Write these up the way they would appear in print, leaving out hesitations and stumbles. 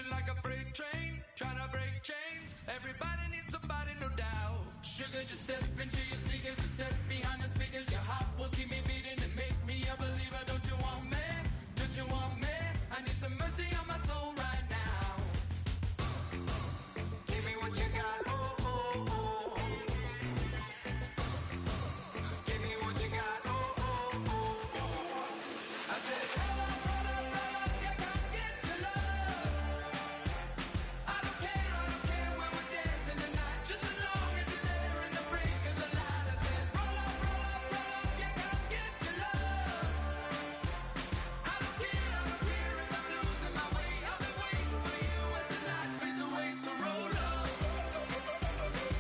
like a freight train, trying to break chains. Everybody needs somebody, no doubt. Sugar, just step into your sneakers and step behind the speakers. Your heart will keep me beating and make me a believer. Don't you want me? Don't you want me? I need some mercy on my soul right now. Give me what you got, oh, oh, oh. Give me what you got, oh, oh, oh, oh. I said, roll up, yeah, come get your love. I don't care when we're dancing tonight, just as long as you're there in the break of the light. I said, roll up, yeah, come get your love. I don't care if I'm losing my way. I'll be waiting for you as the night fades away. So roll up,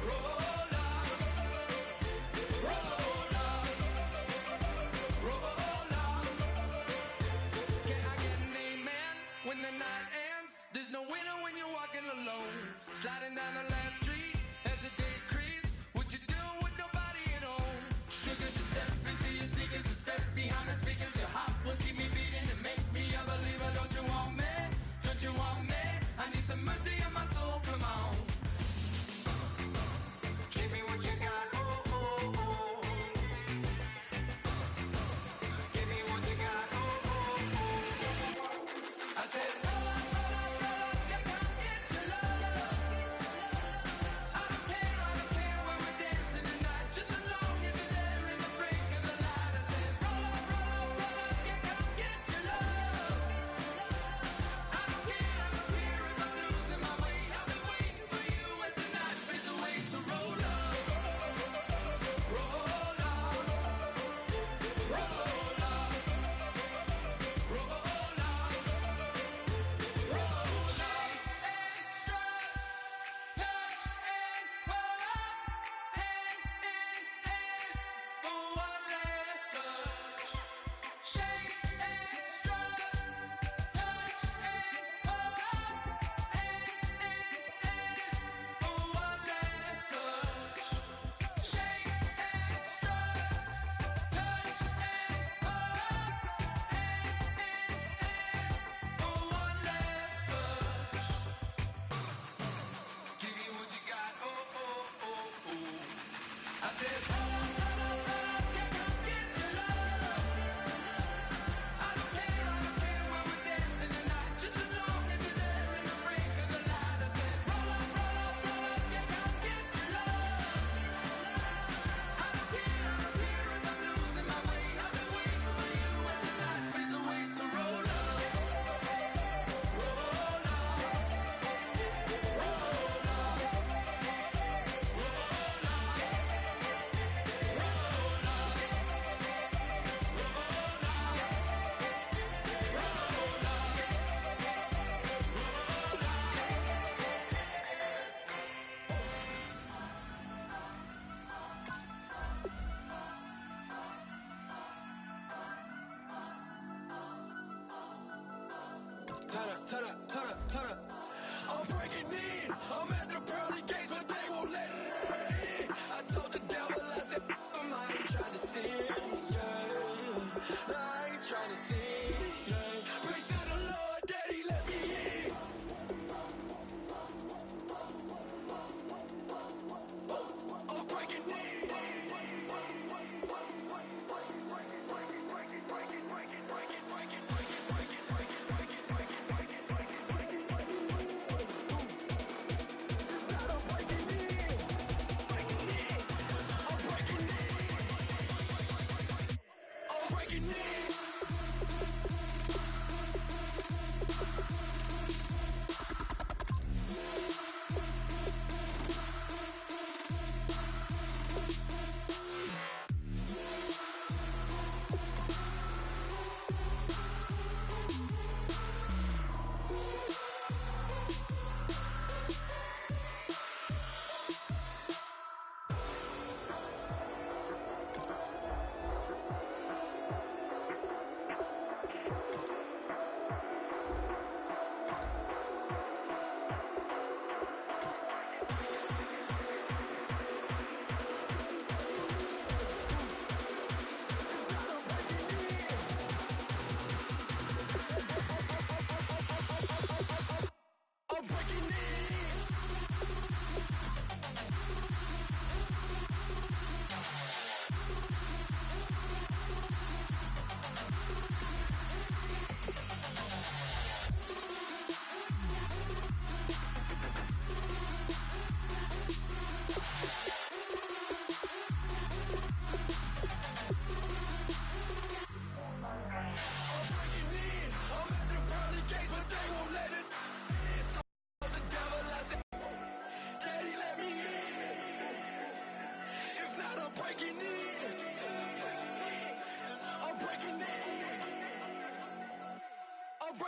roll up, roll up, roll up. Can I get an amen when the night ends? There's no winner when you're walking alone. Sliding down the last street as the day creeps. What you doing with nobody at home? Sugar, just step into your sneakers and step behind the speakers. Your heart will keep me beating and make me a believer. Don't you want me? Don't you want me? I need some mercy on my soul, come on. Give me what you got, oh, oh, oh. Give me what you got, oh, oh, oh. I said, roll up, yeah, come get your love. I don't care when we're dancing tonight, just as long as you're there in the break of the light. I said, roll up, yeah, come get your love. I don't care if I'm losing my way. I'll be waiting for you as the night fades away. So roll up, roll up, roll up, roll up, roll up. Extra touch and pull up, hand in hand for one last touch. Shake extra touch and pull up, hand in hand for one last touch. Shake extra touch and pull up, hand in hand for one last touch. Give me what you got, oh, oh, oh, oh. I said, roll up, yeah, come get your love. I don't care when we're dancing tonight, just as long as you're there in the break of the light. I said, roll up, yeah, come get your love. I don't care if I'm losing my way. I've been waiting for you as the night fades away. So roll up, roll up, roll up, roll up, Turn up. I'm breaking in. I'm at the pearly gates, but they won't let it in. I told the devil, I said, I ain't trying to sin, yeah. I ain't trying to sin, yeah. Pray to the Lord, Daddy, let me in. I'm breaking in.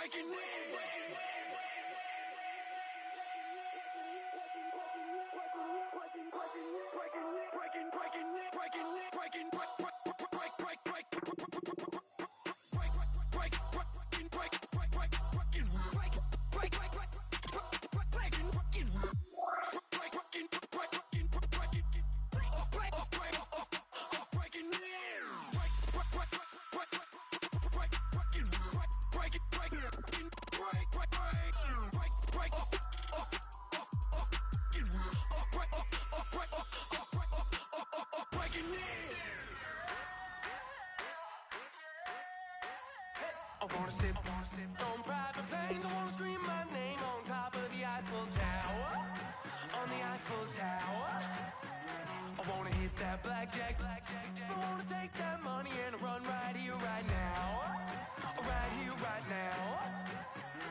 breaking in. I wanna sit on private planes. I wanna scream my name on top of the Eiffel Tower. On the Eiffel Tower. I wanna hit that blackjack. I wanna take that money and run right here, right now. Right here, right now.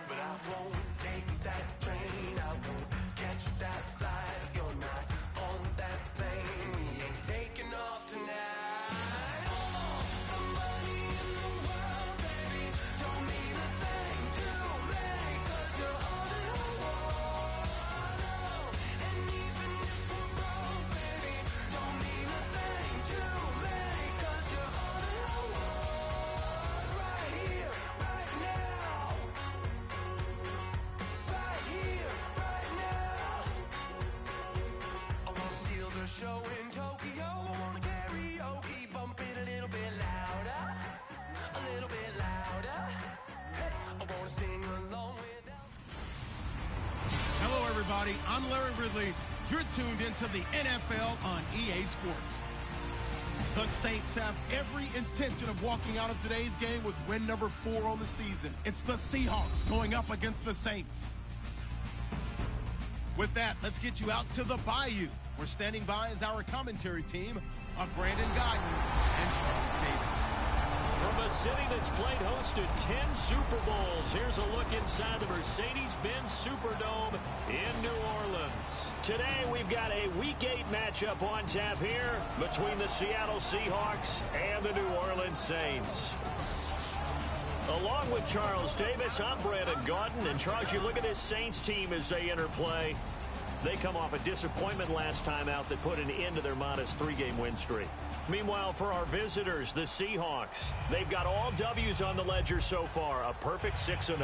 But I won't take that train. I won't catch that flight. If you're not on that plane, we ain't taking off tonight. Show in Tokyo, I wanna karaoke, bump it a little bit louder, a little bit louder. Hey, I wanna sing along with Hello, everybody. I'm Larry Ridley. You're tuned into the NFL on EA Sports. The Saints have every intention of walking out of today's game with win number 4 on the season. It's the Seahawks going up against the Saints. With that, let's get you out to the Bayou. We're standing by as our commentary team of Brandon Godden and Charles Davis. From a city that's played host to 10 Super Bowls, here's a look inside the Mercedes-Benz Superdome in New Orleans. Today, we've got a Week 8 matchup on tap here between the Seattle Seahawks and the New Orleans Saints. Along with Charles Davis, I'm Brandon Godden. And Charles, you look at this Saints team as they enter play. They come off a disappointment last time out that put an end to their modest 3-game win streak. Meanwhile, for our visitors, the Seahawks, they've got all W's on the ledger so far, a perfect 6-0.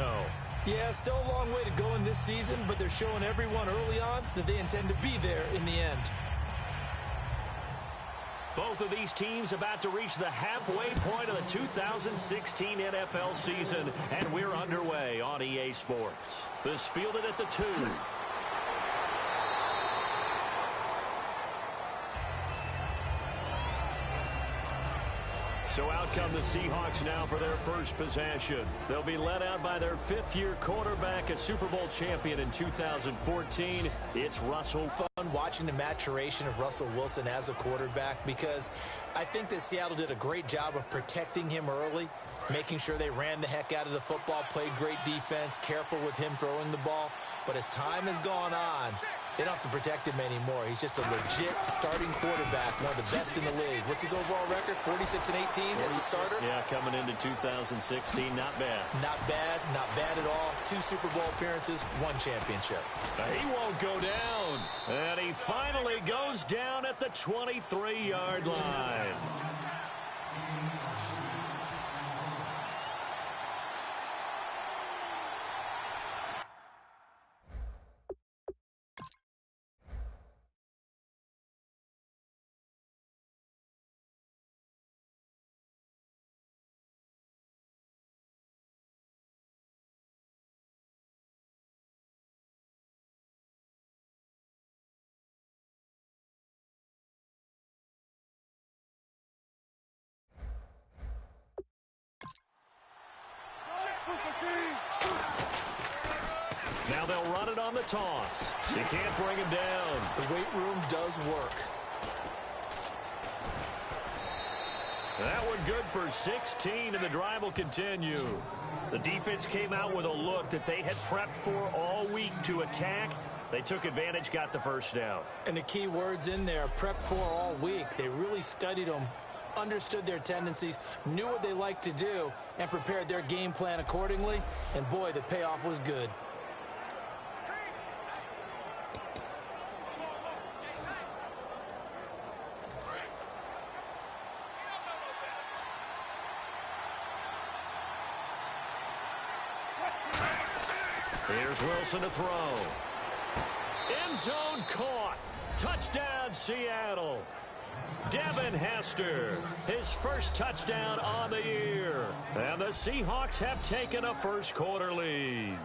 Yeah, still a long way to go in this season, but they're showing everyone early on that they intend to be there in the end. Both of these teams about to reach the halfway point of the 2016 NFL season, and we're underway on EA Sports. This fielded at the 2. So out come the Seahawks now for their first possession. They'll be led out by their 5th-year quarterback, a Super Bowl champion in 2014. It's Russell. Fun watching the maturation of Russell Wilson as a quarterback, because I think that Seattle did a great job of protecting him early, making sure they ran the heck out of the football, played great defense, careful with him throwing the ball. But as time has gone on, they don't have to protect him anymore. He's just a legit starting quarterback, one of the best in the league. What's his overall record? 46-18 as a starter? Yeah, coming into 2016, not bad. Not bad at all. 2 Super Bowl appearances, 1 championship. He won't go down. And he finally goes down at the 23-yard line. Now they'll run it on the toss. You can't bring him down. The weight room does work. That one good for 16, and the drive will continue. The defense came out with a look that they had prepped for all week to attack. They took advantage, got the first down. And the key words in there, prepped for all week. They really studied them understood their tendencies, knew what they liked to do, and prepared their game plan accordingly. And boy, the payoff was good. Here's Wilson to throw. End zone caught. Touchdown, Seattle. Devin Hester, his first touchdown on the year. And the Seahawks have taken a first-quarter lead.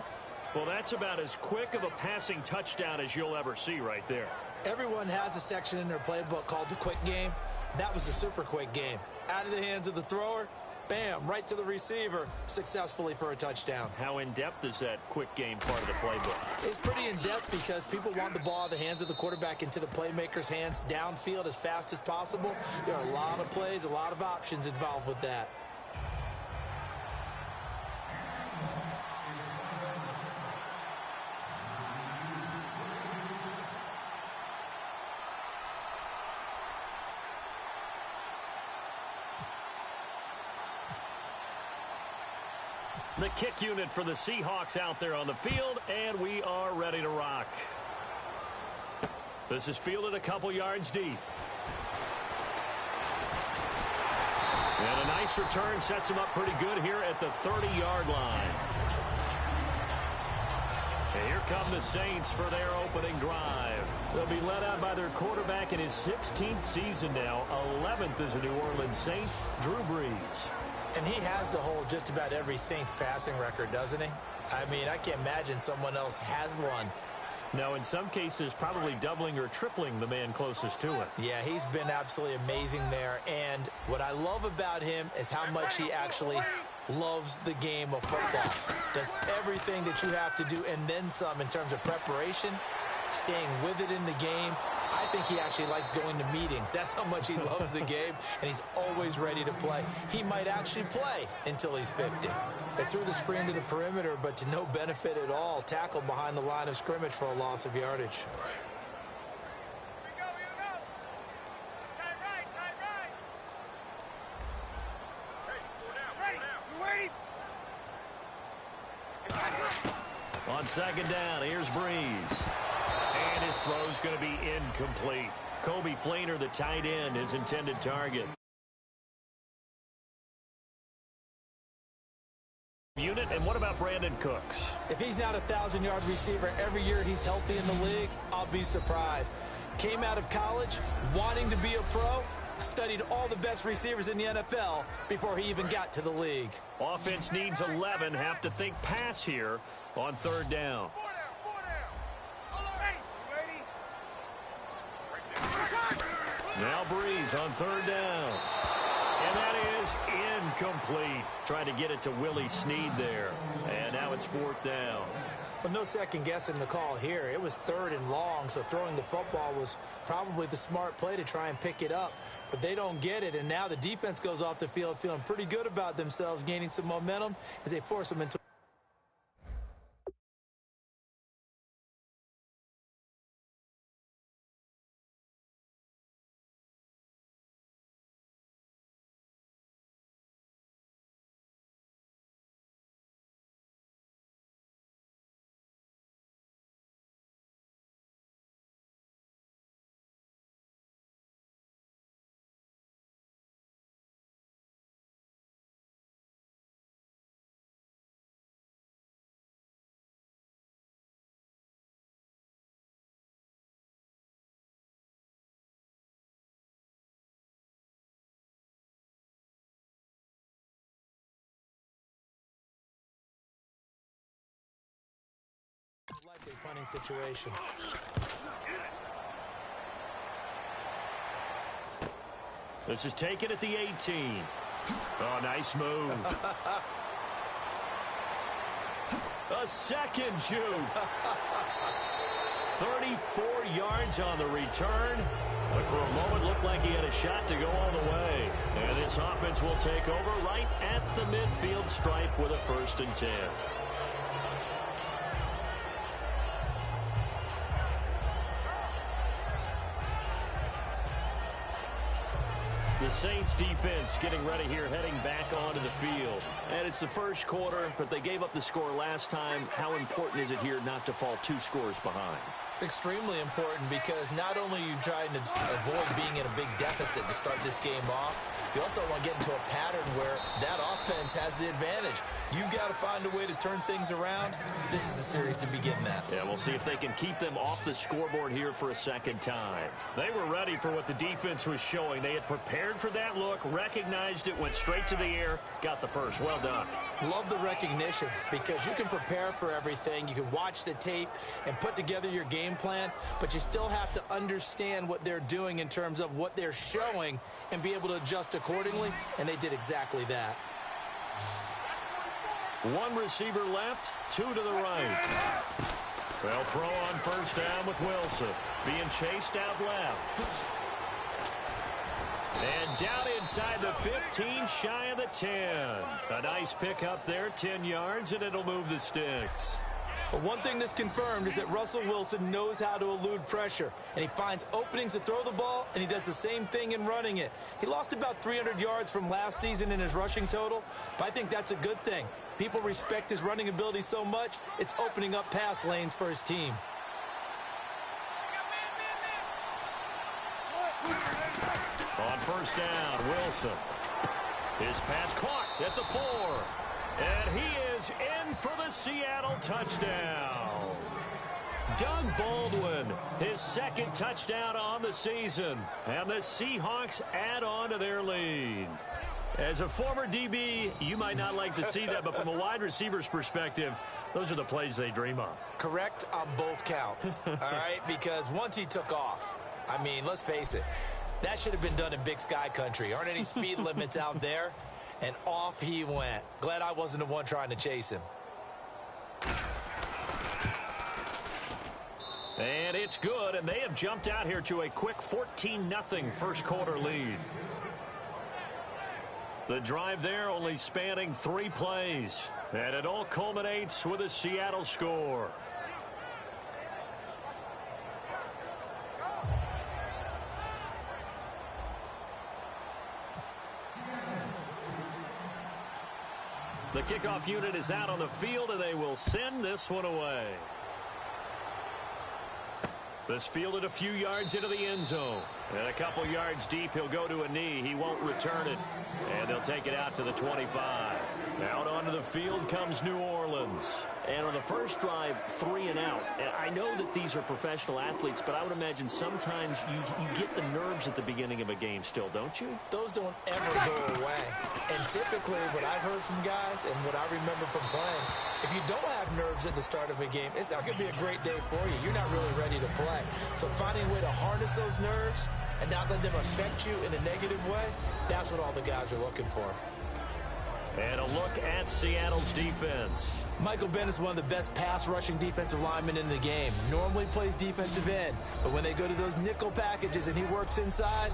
Well, that's about as quick of a passing touchdown as you'll ever see right there. Everyone has a section in their playbook called the quick game. That was a super quick game. Out of the hands of the thrower, bam, right to the receiver, successfully for a touchdown. How in-depth is that quick game part of the playbook? It's pretty in-depth because people want the ball out of the hands of the quarterback into the playmaker's hands downfield as fast as possible. There are a lot of plays, a lot of options involved with that. The kick unit for the Seahawks out there on the field, and we are ready to rock. This is fielded a couple yards deep. And a nice return sets him up pretty good here at the 30-yard line. And here come the Saints for their opening drive. They'll be led out by their quarterback in his 16th season now, 11th as a New Orleans Saint, Drew Brees. And he has to hold just about every Saints passing record, doesn't he? I mean, I can't imagine someone else has one. No, in some cases, probably doubling or tripling the man closest to it. Yeah, he's been absolutely amazing there. And what I love about him is how much he actually loves the game of football. Does everything that you have to do and then some in terms of preparation, staying with it in the game. I think he actually likes going to meetings. That's how much he loves the game, and he's always ready to play. He might actually play until he's 50. They threw the screen to the perimeter, but to no benefit at all. Tackled behind the line of scrimmage for a loss of yardage. On second down, here's Brees. And his throw's going to be incomplete. Kobe Flainer, the tight end, his intended target. Unit, and what about Brandon Cooks? If he's not a 1,000-yard receiver every year he's healthy in the league, I'll be surprised. Came out of college wanting to be a pro, studied all the best receivers in the NFL before he even got to the league. Offense needs 11, have to think pass here on third down. Now Brees on third down. And that is incomplete. Trying to get it to Willie Snead there. And now it's fourth down. Well, no second guessing the call here. It was third and long, so throwing the football was probably the smart play to try and pick it up. But they don't get it, and now the defense goes off the field feeling pretty good about themselves, gaining some momentum as they force them into likely punting situation. This is taken at the 18. Oh, nice move. A second juke. 34 yards on the return. But for a moment, looked like he had a shot to go all the way. And this offense will take over right at the midfield stripe with a 1st and 10. The Saints defense getting ready here, heading back onto the field. And it's the first quarter, but they gave up the score last time. How important is it here not to fall 2 scores behind? Extremely important, because not only are you trying to avoid being in a big deficit to start this game off, you also want to get into a pattern where that offense has the advantage. You've got to find a way to turn things around. This is the series to begin that. Yeah, we'll see if they can keep them off the scoreboard here for a second time. They were ready for what the defense was showing. They had prepared for that look, recognized it, went straight to the air, got the first. Well done. Love the recognition, because you can prepare for everything. You can watch the tape and put together your game plan, but you still have to understand what they're doing in terms of what they're showing and be able to adjust accordingly, and they did exactly that. 1 receiver left, 2 to the right. They'll throw on first down with Wilson. Being chased out left. And down inside the 15, shy of the 10. A nice pick up there, 10 yards, and it'll move the sticks. But one thing that's confirmed is that Russell Wilson knows how to elude pressure, and he finds openings to throw the ball, and he does the same thing in running it. He lost about 300 yards from last season in his rushing total, but I think that's a good thing. People respect his running ability so much, it's opening up pass lanes for his team. On first down, Wilson. His pass caught at the 4. And he is in for the Seattle touchdown. Doug Baldwin, his 2nd touchdown on the season. And the Seahawks add on to their lead. As a former DB, you might not like to see that, but from a wide receiver's perspective, those are the plays they dream of. Correct on both counts, all right? Because once he took off, I mean, let's face it, that should have been done in Big Sky country. Aren't any speed limits out there? And off he went. Glad I wasn't the one trying to chase him. And it's good, and they have jumped out here to a quick 14-0 first quarter lead. The drive there only spanning 3 plays. And it all culminates with a Seattle score. The kickoff unit is out on the field, and they will send this one away. This fielded a few yards into the end zone. And a couple yards deep, he'll go to a knee. He won't return it. And they'll take it out to the 25. Out onto the field comes New Orleans. And on the first drive, 3 and out. And I know that these are professional athletes, but I would imagine sometimes you get the nerves at the beginning of a game still, don't you? Those don't ever go away. And typically what I've heard from guys and what I remember from playing, if you don't have nerves at the start of a game, it's not going to be a great day for you. You're not really ready to play. So finding a way to harness those nerves and not let them affect you in a negative way, that's what all the guys are looking for. And a look at Seattle's defense. Michael Bennett's one of the best pass-rushing defensive linemen in the game. Normally plays defensive end, but when they go to those nickel packages and he works inside,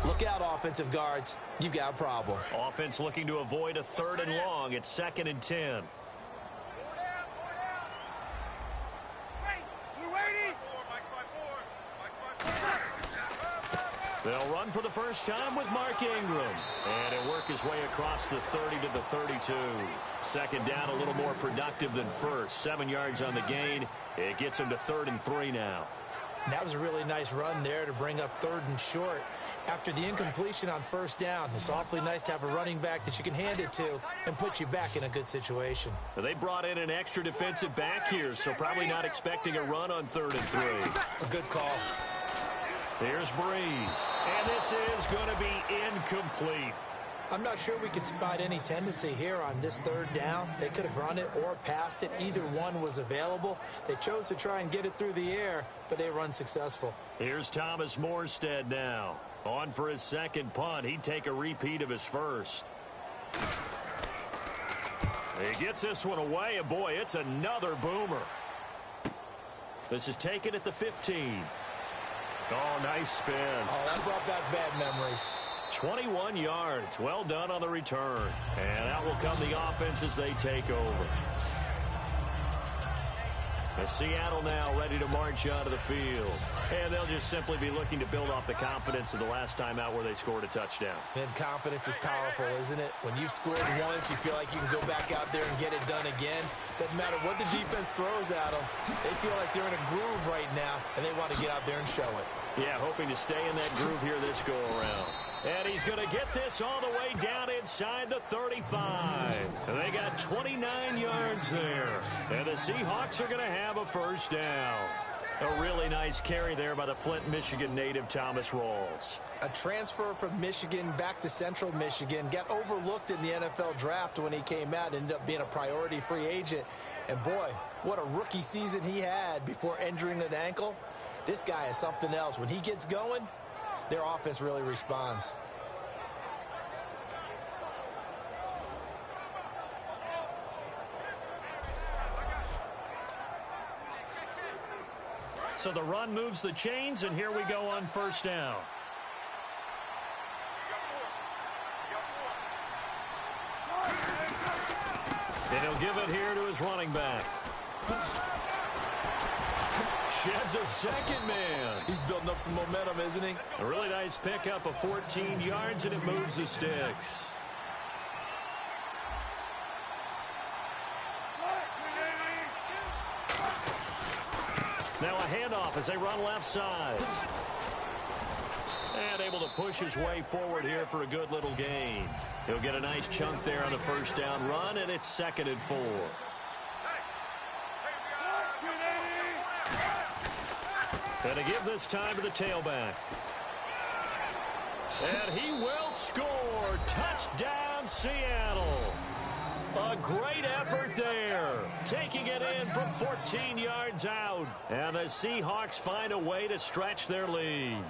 look out, offensive guards. You've got a problem. Offense looking to avoid a 3rd and long. It's 2nd and 10. They'll run for the first time with Mark Ingram. And he'll work his way across the 30 to the 32. 2nd down, a little more productive than first. 7 yards on the gain. It gets him to 3rd and 3 now. And that was a really nice run there to bring up 3rd and short. After the incompletion on first down, it's awfully nice to have a running back that you can hand it to and put you back in a good situation. They brought in an extra defensive back here, so probably not expecting a run on 3rd and 3. A good call. Here's Breeze. And this is going to be incomplete. I'm not sure we could spot any tendency here on this 3rd down. They could have run it or passed it. Either one was available. They chose to try and get it through the air, but they were unsuccessful. Here's Thomas Morstead now. On for his 2nd punt. He'd take a repeat of his first. He gets this one away, and boy, it's another boomer. This is taken at the 15. Oh, nice spin. Oh, that brought back bad memories. 21 yards. Well done on the return. And out will come the offense as they take over. As Seattle now ready to march onto the field. And they'll just simply be looking to build off the confidence of the last time out where they scored a touchdown. And confidence is powerful, isn't it? When you've scored once, you feel like you can go back out there and get it done again. Doesn't matter what the defense throws at them. They feel like they're in a groove right now, and they want to get out there and show it. Yeah, hoping to stay in that groove here this go-around. And he's going to get this all the way down inside the 35. They got 29 yards there. And the Seahawks are going to have a first down. A really nice carry there by the Flint, Michigan native Thomas Rawls. A transfer from Michigan back to Central Michigan. Got overlooked in the NFL draft when he came out. Ended up being a priority free agent. And boy, what a rookie season he had before injuring an ankle. This guy is something else. When he gets going, their offense really responds. So the run moves the chains, and here we go on first down. And he'll give it here to his running back. Sheds a second man. He's building up some momentum, isn't he? A really nice pickup of 14 yards, and it moves the sticks. Now a handoff as they run left side. And able to push his way forward here for a good little gain. He'll get a nice chunk there on the first down run, and it's 2nd and 4. And to give this time to the tailback. And he will score. Touchdown, Seattle. A great effort there. Taking it in from 14 yards out. And the Seahawks find a way to stretch their lead.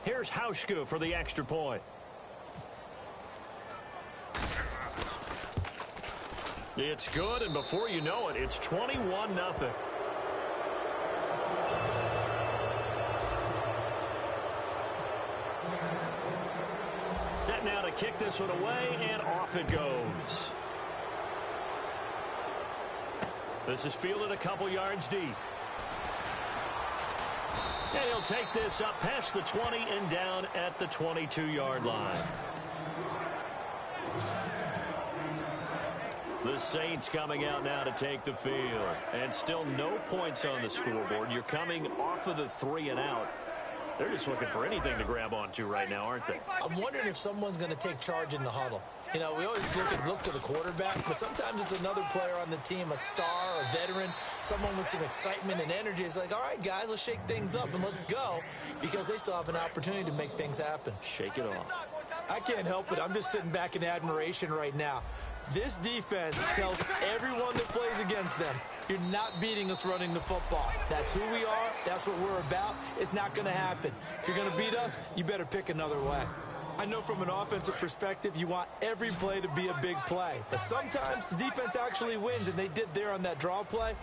Here's Hauschka for the extra point. It's good, and before you know it, it's 21-0. Set now to kick this one away, and off it goes. This is fielded a couple yards deep. And he'll take this up past the 20 and down at the 22-yard line. The Saints coming out now to take the field. And still no points on the scoreboard. You're coming off of the 3 and out. They're just looking for anything to grab onto right now, aren't they? I'm wondering if someone's going to take charge in the huddle. You know, we always look to the quarterback, but sometimes it's another player on the team, a star, a veteran, someone with some excitement and energy. It's like, all right, guys, let's shake things up and let's go, because they still have an opportunity to make things happen. Shake it off. I can't help it. I'm just sitting back in admiration right now. This defense tells everyone that plays against them, you're not beating us running the football. That's who we are. That's what we're about. It's not going to happen. If you're going to beat us, you better pick another way. I know from an offensive perspective, you want every play to be a big play. But sometimes the defense actually wins, and they did there on that draw play.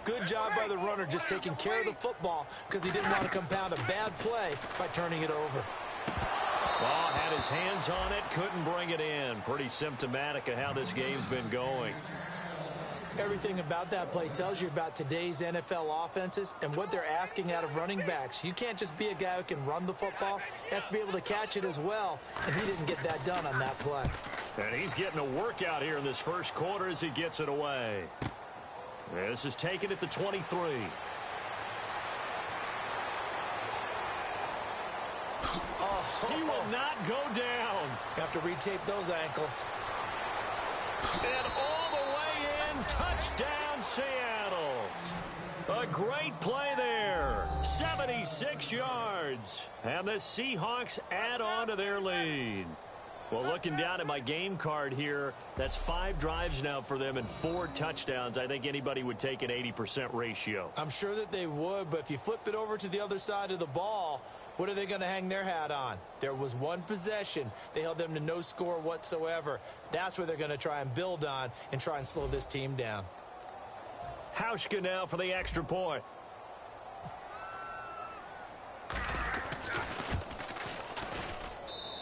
Good job by the runner just taking care of the football because he didn't want to compound a bad play by turning it over. Ball had his hands on it, couldn't bring it in. Pretty symptomatic of how this game's been going. Everything about that play tells you about today's NFL offenses and what they're asking out of running backs. You can't just be a guy who can run the football. You have to be able to catch it as well, and he didn't get that done on that play. And he's getting a workout here in this first quarter as he gets it away. This is taken at the 23. He will not go down. You have to retape those ankles. And all the way in, touchdown Seattle. A great play there. 76 yards. And the Seahawks add on to their lead. Well, looking down at my game card here, that's 5 drives now for them and 4 touchdowns. I think anybody would take an 80% ratio. I'm sure that they would, but if you flip it over to the other side of the ball, what are they going to hang their hat on? There was one possession. They held them to no score whatsoever. That's where they're going to try and build on and try and slow this team down. Hauschka now for the extra point.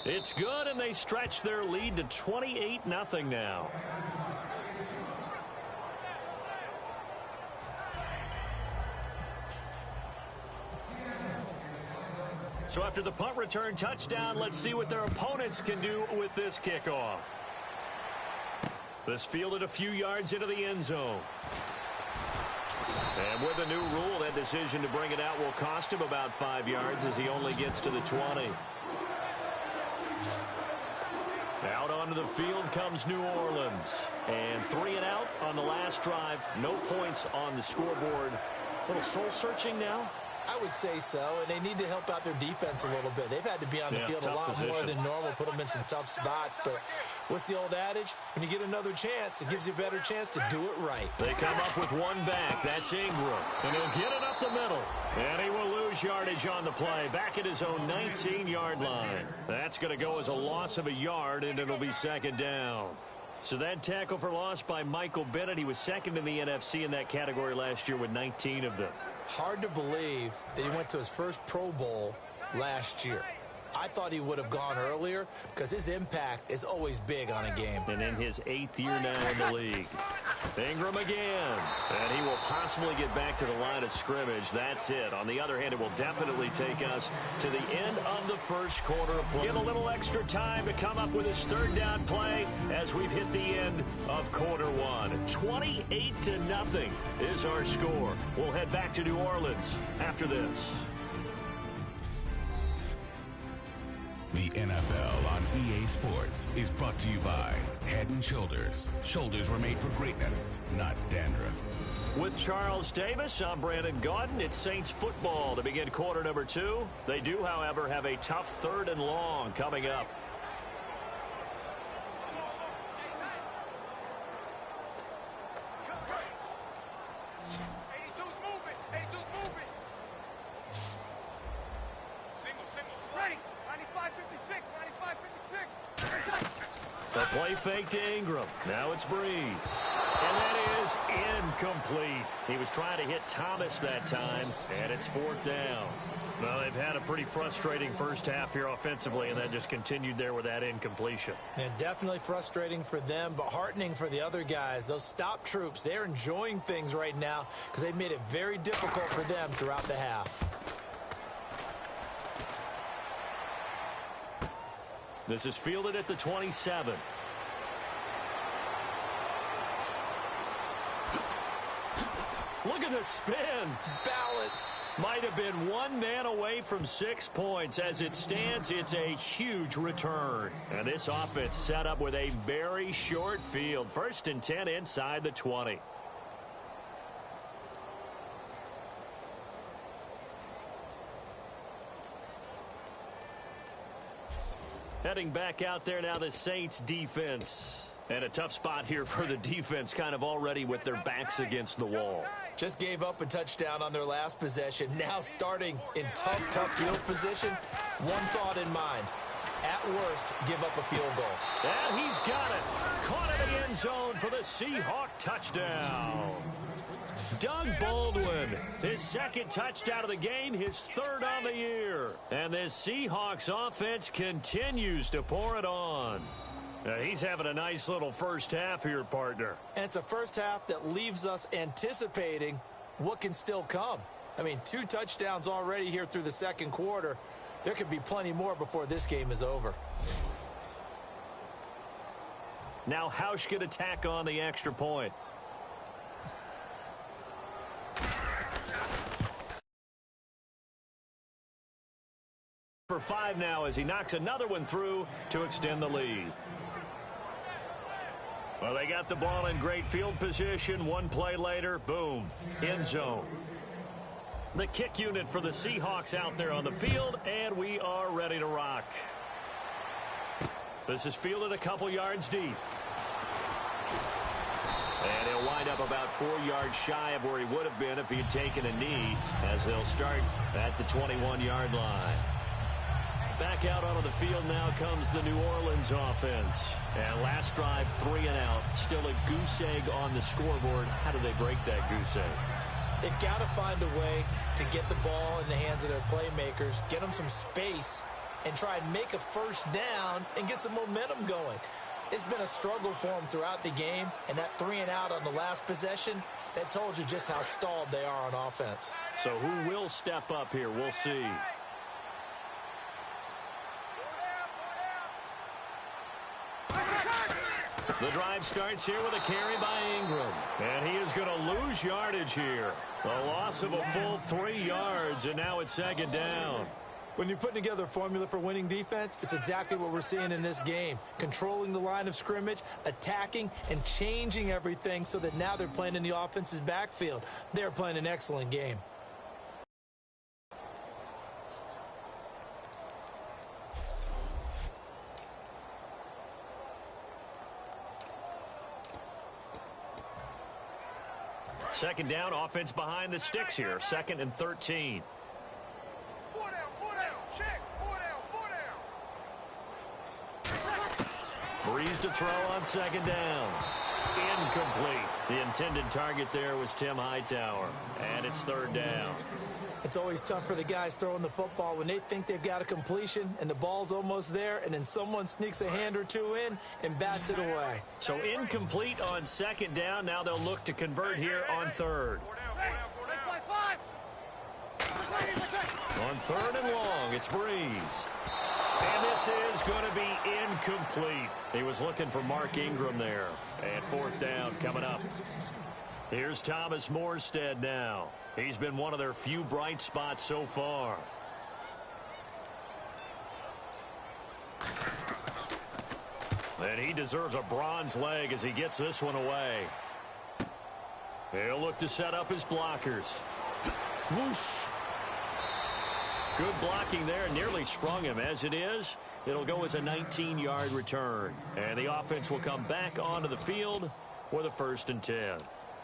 It's good, and they stretch their lead to 28-0 now. So after the punt return touchdown, let's see what their opponents can do with this kickoff. This fielded a few yards into the end zone. And with a new rule, that decision to bring it out will cost him about 5 yards as he only gets to the 20. Out onto the field comes New Orleans. And 3 and out on the last drive. No points on the scoreboard. A little soul-searching now. I would say so, and they need to help out their defense a little bit. They've had to be on the field a lot more than normal, put them in some tough spots. But what's the old adage? When you get another chance, it gives you a better chance to do it right. They come up with one back. That's Ingram. And he'll get it up the middle. And he will lose yardage on the play. Back at his own 19-yard line. That's going to go as a loss of a yard, and it'll be second down. So that tackle for loss by Michael Bennett. He was second in the NFC in that category last year with 19 of them. Hard to believe that he went to his first Pro Bowl last year. I thought he would have gone earlier because his impact is always big on a game. And in his 8th year now in the league. Ingram again. And he will possibly get back to the line of scrimmage. That's it. On the other hand, it will definitely take us to the end of the first quarter of play. Give a little extra time to come up with his third down play as we've hit the end of quarter one. 28-0 is our score. We'll head back to New Orleans after this. The NFL on EA Sports is brought to you by Head & Shoulders. Shoulders were made for greatness, not dandruff. With Charles Davis, I'm Brandon Gaudin. It's Saints football to begin quarter number 2. They do, however, have a tough 3rd and long coming up. The play fake to Ingram. Now it's Breeze. And that is incomplete. He was trying to hit Thomas that time, and it's 4th down. Well, they've had a pretty frustrating first half here offensively, and that just continued there with that incompletion. And definitely frustrating for them, but heartening for the other guys. Those stop troops, they're enjoying things right now because they've made it very difficult for them throughout the half. This is fielded at the 27. Look at the spin. Balance. Might have been one man away from 6 points. As it stands, it's a huge return. And this offense set up with a very short field. 1st and 10 inside the 20. Heading back out there now, the Saints defense. And a tough spot here for the defense, kind of already with their backs against the wall. Just gave up a touchdown on their last possession. Now starting in tough field position. One thought in mind. At worst, give up a field goal. And he's got it. Caught in the end zone for the Seahawk touchdown. Doug Baldwin, his 2nd touchdown of the game, his 3rd on the year. And this Seahawks offense continues to pour it on. He's having a nice little first half here, partner. And it's a first half that leaves us anticipating what can still come. I mean, 2 touchdowns already here through the 2nd quarter. There could be plenty more before this game is over. Now Hausch could attack on the extra point. For 5 now as he knocks another one through to extend the lead. Well, they got the ball in great field position. One play later, boom, end zone. The kick unit for the Seahawks out there on the field, and we are ready to rock. This is fielded a couple yards deep. And he'll wind up about 4 yards shy of where he would have been if he had taken a knee, as they'll start at the 21-yard line. Back out onto the field now comes the New Orleans offense. And last drive, 3 and out. Still a goose egg on the scoreboard. How do they break that goose egg? They've got to find a way to get the ball in the hands of their playmakers, get them some space, and try and make a first down and get some momentum going. It's been a struggle for them throughout the game, and that 3-and-out on the last possession, that told you just how stalled they are on offense. So who will step up here? We'll see. The drive starts here with a carry by Ingram. And he is going to lose yardage here. A loss of a full 3 yards, and now it's second down. When you're putting together a formula for winning defense, it's exactly what we're seeing in this game. Controlling the line of scrimmage, attacking, and changing everything so that now they're playing in the offense's backfield. They're playing an excellent game. Second down, offense behind the sticks here. 2nd and 13. 4 down, check, 4 down. Breeze to throw on second down. Incomplete. The intended target there was Tim Hightower. And it's 3rd down. It's always tough for the guys throwing the football when they think they've got a completion and the ball's almost there, and then someone sneaks a hand or two in and bats it away. So incomplete on second down. Now they'll look to convert here on 3rd. On 3rd and long, it's Breeze. And this is going to be incomplete. He was looking for Mark Ingram there. And 4th down coming up. Here's Thomas Morstead now. He's been one of their few bright spots so far. And he deserves a bronze leg as he gets this one away. He'll look to set up his blockers. Whoosh. Good blocking there. Nearly sprung him. As it is, it'll go as a 19-yard return. And the offense will come back onto the field with a 1st and 10.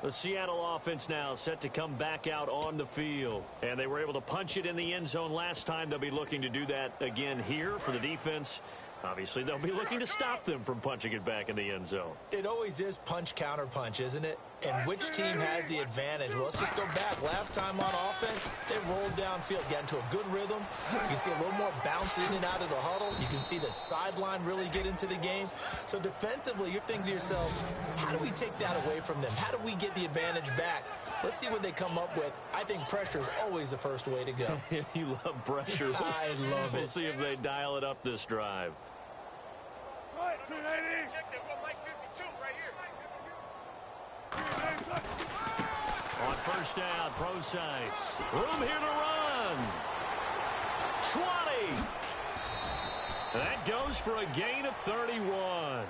The Seattle offense now set to come back out on the field. And they were able to punch it in the end zone last time. They'll be looking to do that again here for the defense. Obviously, they'll be looking to stop them from punching it back in the end zone. It always is punch, counter punch, isn't it? And which team has the advantage? Well, let's just go back. Last time on offense, they rolled downfield, got into a good rhythm. You can see a little more bounce in and out of the huddle. You can see the sideline really get into the game. So defensively, you're thinking to yourself, how do we take that away from them? How do we get the advantage back? Let's see what they come up with. I think pressure is always the first way to go. You love pressure. I love it. We'll see if they dial it up this drive. On 1st down, Procyse. Room here to run. 20. That goes for a gain of 31.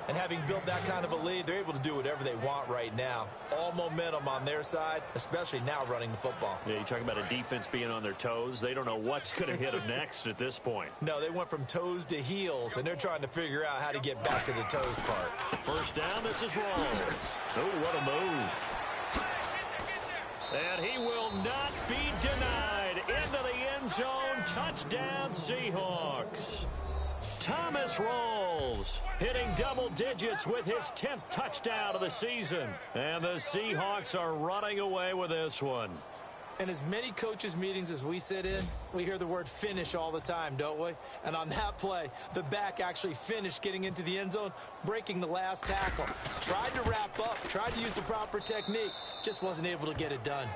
And having built that kind of a lead, they're able to do whatever they want right now. All momentum on their side, especially now running the football. Yeah, you're talking about a defense being on their toes. They don't know what's going to hit them next at this point. No, they went from toes to heels, and they're trying to figure out how to get back to the toes part. 1st down, this is Rawls. Oh, what a move. And he will not be denied. Into the end zone, touchdown Seahawks. Thomas Rawls hitting double digits with his 10th touchdown of the season. And the Seahawks are running away with this one. In as many coaches' meetings as we sit in, we hear the word finish all the time, don't we? And on that play, the back actually finished getting into the end zone, breaking the last tackle. Tried to wrap up, tried to use the proper technique, just wasn't able to get it done.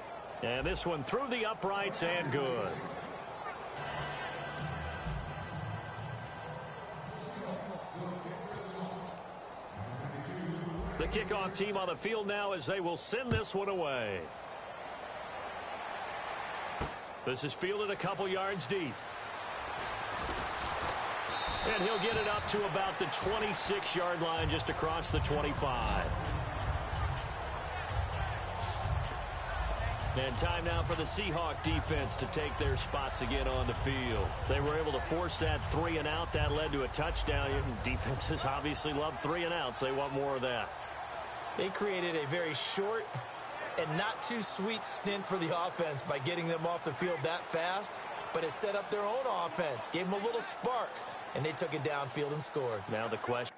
And this one through the uprights and good. The kickoff team on the field now as they will send this one away. This is fielded a couple yards deep. And he'll get it up to about the 26-yard line, just across the 25. And time now for the Seahawk defense to take their spots again on the field. They were able to force that 3-and-out. That led to a touchdown. Defenses obviously love 3-and-outs. They want more of that. They created a very short and not too sweet stint for the offense by getting them off the field that fast, but it set up their own offense, gave them a little spark, and they took it downfield and scored. Now the question.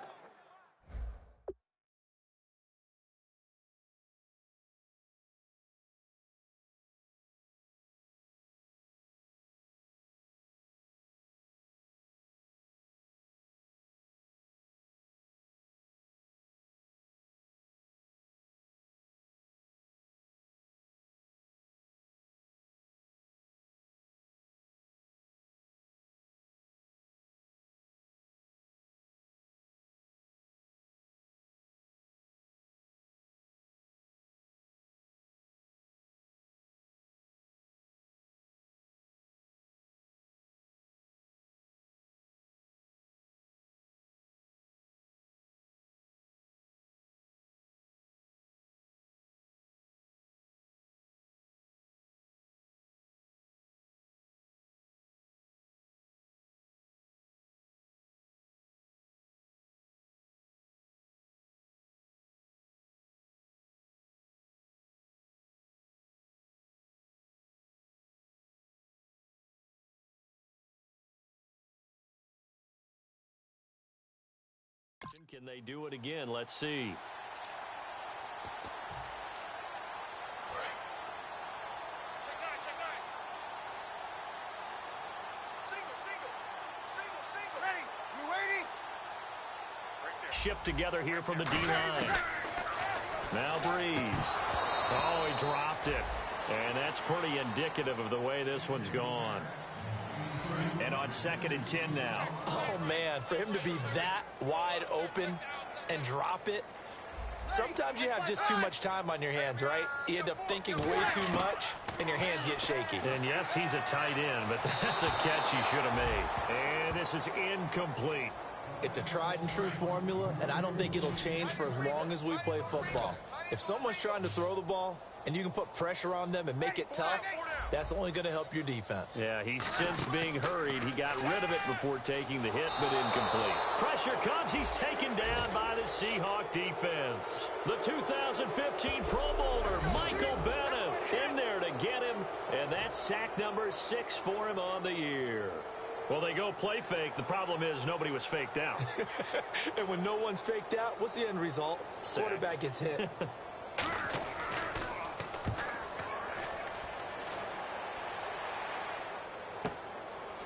Can they do it again? Let's see. Shift together here from the D-line. Now Breeze. Oh, he dropped it. And that's pretty indicative of the way this one's gone. And on 2nd and 10 now. Oh, man, for him to be that wide open and drop it. Sometimes you have just too much time on your hands, right? You end up thinking way too much, and your hands get shaky. And yes, he's a tight end, but that's a catch he should have made. And this is incomplete. It's a tried and true formula, and I don't think it'll change for as long as we play football. If someone's trying to throw the ball and you can put pressure on them and make it tough, that's only going to help your defense. Yeah, he's since being hurried. He got rid of it before taking the hit, but incomplete. Pressure comes. He's taken down by the Seahawk defense. The 2015 Pro Bowler, Michael Bennett, in there to get him, and that's sack number 6 for him on the year. Well, they go play fake. The problem is nobody was faked out. And when no one's faked out, what's the end result? Sack. Quarterback gets hit.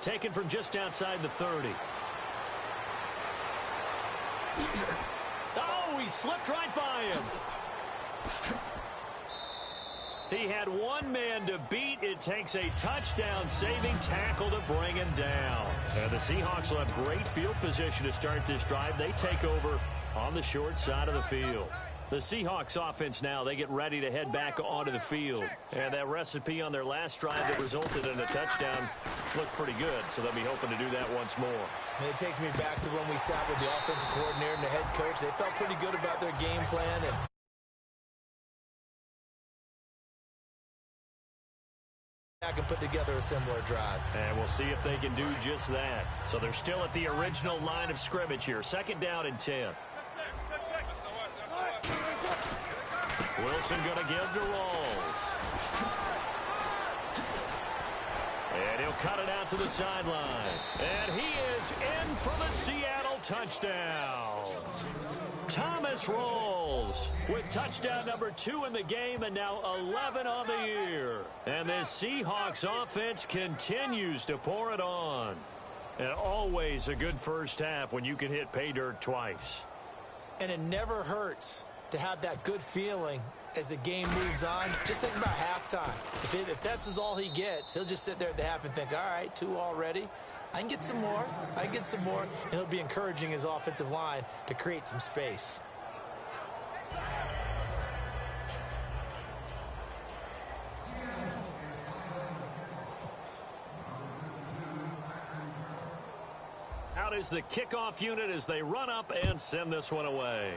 Taken from just outside the 30. Oh, he slipped right by him. He had one man to beat. It takes a touchdown-saving tackle to bring him down. And the Seahawks will have great field position to start this drive. They take over on the short side of the field. The Seahawks offense now, they get ready to head back onto the field. And that recipe on their last drive that resulted in a touchdown looked pretty good, so they'll be hoping to do that once more. And it takes me back to when we sat with the offensive coordinator and the head coach. They felt pretty good about their game plan, and I can put together a similar drive. And we'll see if they can do just that. So they're still at the original line of scrimmage here. 2nd down and 10. Wilson going to give to Rawls. And he'll cut it out to the sideline. And he is in for the Seattle touchdown. Thomas Rawls with touchdown number 2 in the game and now 11 on the year. And this Seahawks offense continues to pour it on. And always a good first half when you can hit pay dirt twice. And it never hurts to have that good feeling as the game moves on. Just think about halftime. If that's all he gets, he'll just sit there at the half and think, all right, 2 already. I can get some more. I can get some more. And he'll be encouraging his offensive line to create some space. Out is the kickoff unit as they run up and send this one away.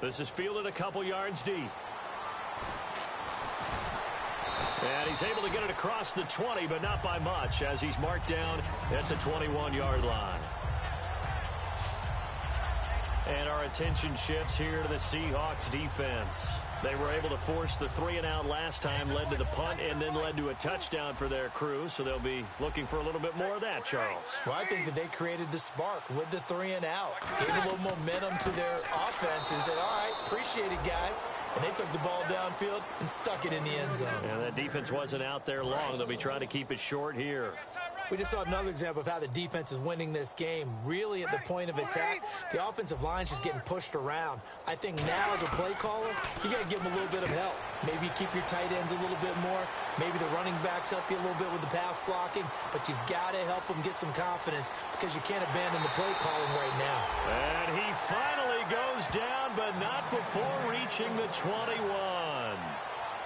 This is fielded a couple yards deep. And he's able to get it across the 20, but not by much, as he's marked down at the 21-yard line. And our attention shifts here to the Seahawks defense. They were able to force the 3-and-out last time, led to the punt, and then led to a touchdown for their crew. So they'll be looking for a little bit more of that, Charles. Well, I think that they created the spark with the 3-and-out. Gave a little momentum to their offense and said, all right, appreciate it, guys. And they took the ball downfield and stuck it in the end zone. And that defense wasn't out there long. They'll be trying to keep it short here. We just saw another example of how the defense is winning this game. Really at the point of attack, the offensive line's just getting pushed around. I think now as a play caller, you got to give them a little bit of help. Maybe keep your tight ends a little bit more. Maybe the running backs help you a little bit with the pass blocking. But you've got to help them get some confidence because you can't abandon the play calling right now. And he finally goes down, but not before reaching the 21.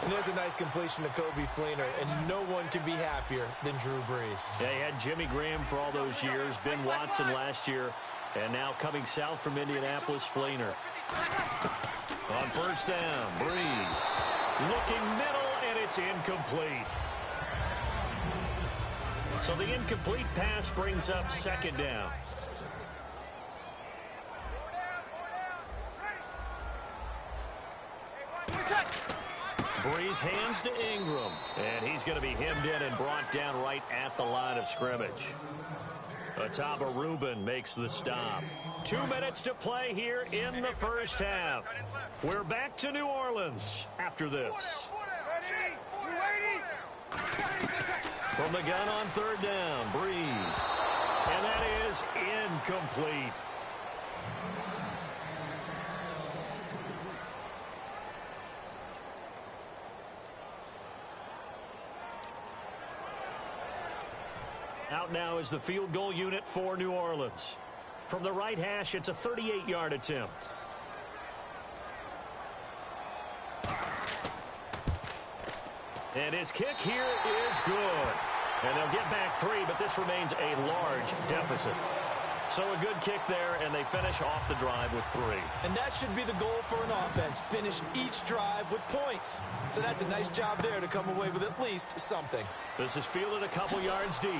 And there's a nice completion to Coby Fleener, and no one can be happier than Drew Brees. Yeah, he had Jimmy Graham for all those years, Ben Watson last year, and now coming south from Indianapolis, Fleener. On 1st down, Brees looking middle, and it's incomplete. So the incomplete pass brings up 2nd down. Brees hands to Ingram, and he's going to be hemmed in and brought down right at the line of scrimmage. Ataba Rubin makes the stop. 2 minutes to play here in the first half. We're back to New Orleans after this. From the gun on third down, Breeze. And that is incomplete. Out now is the field goal unit for New Orleans. From the right hash, it's a 38-yard attempt. And his kick here is good. And they'll get back 3, but this remains a large deficit. So a good kick there, and they finish off the drive with 3. And that should be the goal for an offense. Finish each drive with points. So that's a nice job there to come away with at least something. This is fielded a couple yards deep.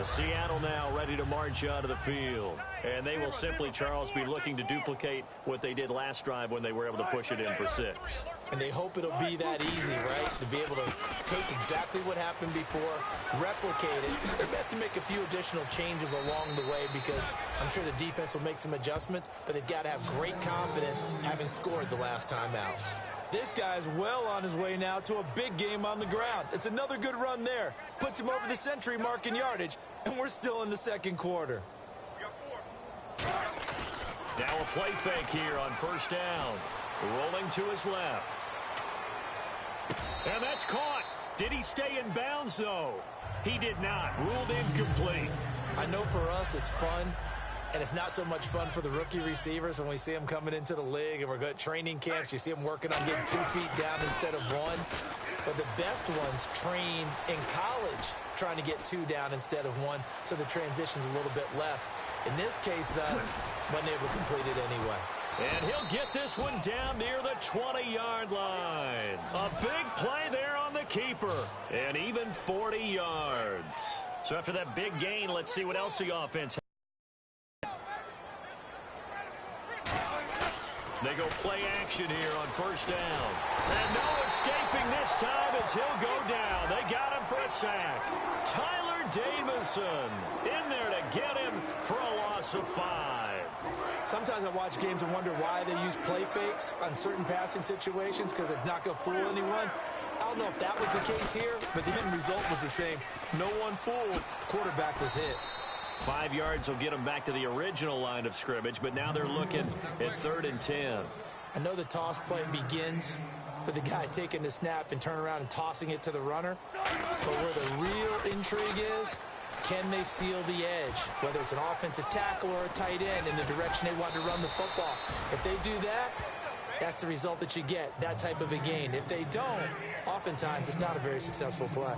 Seattle now ready to march out of the field. And they will simply, Charles, be looking to duplicate what they did last drive when they were able to push it in for 6. And they hope it'll be that easy, right? To be able to take exactly what happened before, replicate it. They have to make a few additional changes along the way because I'm sure the defense will make some adjustments, but they've got to have great confidence having scored the last time out. This guy's well on his way now to a big game on the ground. It's another good run there. Puts him over the century mark in yardage, and we're still in the second quarter. Now a play fake here on first down. Rolling to his left. And that's caught. Did he stay in bounds, though? He did not. Ruled incomplete. I know for us it's fun. And it's not so much fun for the rookie receivers when we see them coming into the league and we're going to training camps. You see them working on getting 2 feet down instead of 1. But the best ones train in college trying to get 2 down instead of 1, so the transition's a little bit less. In this case, though, wasn't able to complete it anyway. And he'll get this one down near the 20-yard line. A big play there on the keeper. And even 40 yards. So after that big gain, let's see what else the offense has. They go play action here on first down. And no escaping this time as he'll go down. They got him for a sack. Tyler Davison in there to get him for a loss of 5. Sometimes I watch games and wonder why they use play fakes on certain passing situations because it's not going to fool anyone. I don't know if that was the case here, but the end result was the same. No one fooled. Quarterback was hit. 5 yards will get them back to the original line of scrimmage, but now they're looking at 3rd and 10. I know the toss play begins with the guy taking the snap and turning around and tossing it to the runner. But where the real intrigue is, can they seal the edge, whether it's an offensive tackle or a tight end in the direction they want to run the football. If they do that, that's the result that you get, that type of a gain. If they don't, oftentimes it's not a very successful play.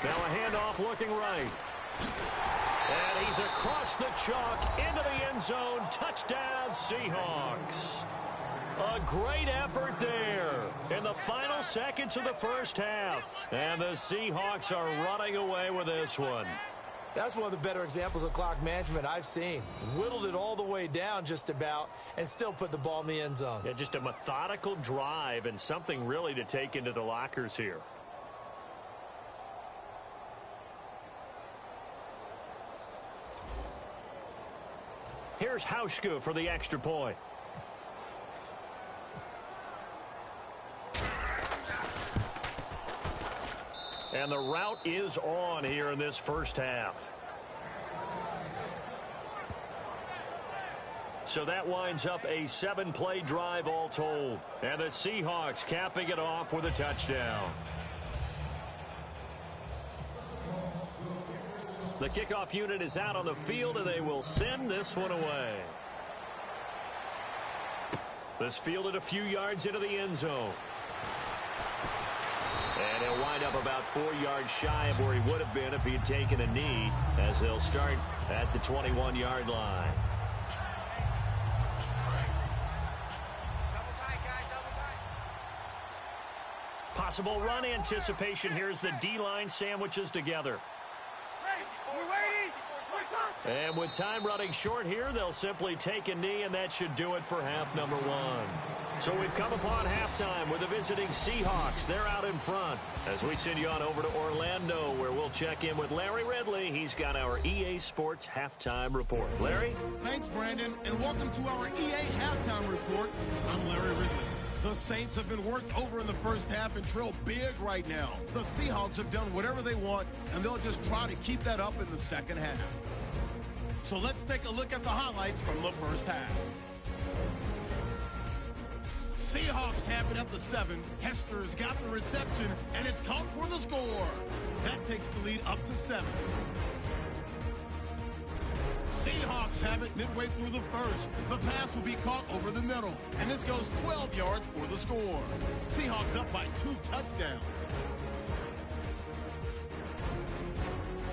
Now a handoff looking right. And he's across the chalk into the end zone. Touchdown, Seahawks. A great effort there in the final seconds of the first half. And the Seahawks are running away with this one. That's one of the better examples of clock management I've seen. Whittled it all the way down just about and still put the ball in the end zone. Yeah, just a methodical drive and something really to take into the lockers here. Here's Hauschka for the extra point. And the route is on here in this first half. So that winds up a 7-play drive all told. And the Seahawks capping it off with a touchdown. The kickoff unit is out on the field, and they will send this one away. This fielded a few yards into the end zone. And he'll wind up about 4 yards shy of where he would have been if he had taken a knee, as they'll start at the 21-yard line. Possible run anticipation here as the D-line sandwiches together. And with time running short here, they'll simply take a knee, and that should do it for half number one. So we've come upon halftime with the visiting Seahawks. They're out in front as we send you on over to Orlando, where we'll check in with Larry Ridley. He's got our EA Sports halftime report. Larry? Thanks, Brandon, and welcome to our EA halftime report. I'm Larry Ridley. The Saints have been worked over in the first half and trail big right now. The Seahawks have done whatever they want, and they'll just try to keep that up in the second half. So let's take a look at the highlights from the first half. Seahawks have it at the 7. Hester's got the reception, and it's caught for the score. That takes the lead up to 7. Seahawks have it midway through the first. The pass will be caught over the middle, and this goes 12 yards for the score. Seahawks up by 2 touchdowns.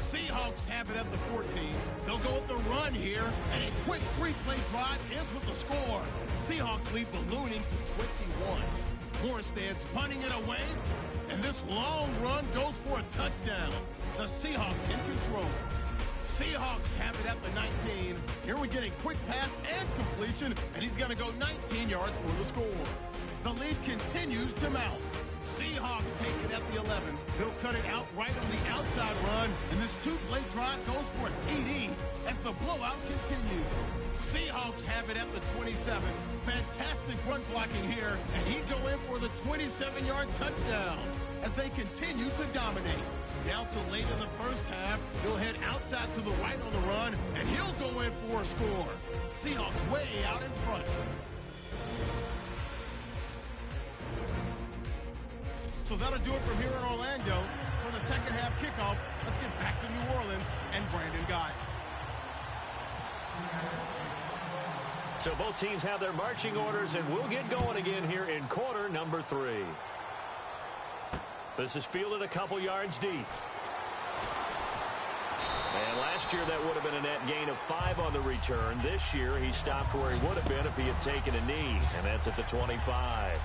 Seahawks have it at the 14. They'll go with the run here, and a quick 3-play drive ends with the score. Seahawks lead ballooning to 21. Morstead's punting it away, and this long run goes for a touchdown. The Seahawks in control. Seahawks have it at the 19. Here we get a quick pass and completion, and he's going to go 19 yards for the score. The lead continues to mount. Seahawks take it at the 11. They'll cut it out right on the outside run, and this 2-play drive goes for a TD as the blowout continues. Seahawks have it at the 27. Fantastic run blocking here, and he'd go in for the 27-yard touchdown as they continue to dominate. Now to late in the first half, he'll head outside to the right on the run, and he'll go in for a score. Seahawks way out in front. So that'll do it from here in Orlando. For the second half kickoff, let's get back to New Orleans and Brandon Guy. So both teams have their marching orders, and we'll get going again here in quarter number 3. This is fielded a couple yards deep. And last year that would have been a net gain of 5 on the return. This year he stopped where he would have been if he had taken a knee, and that's at the 25.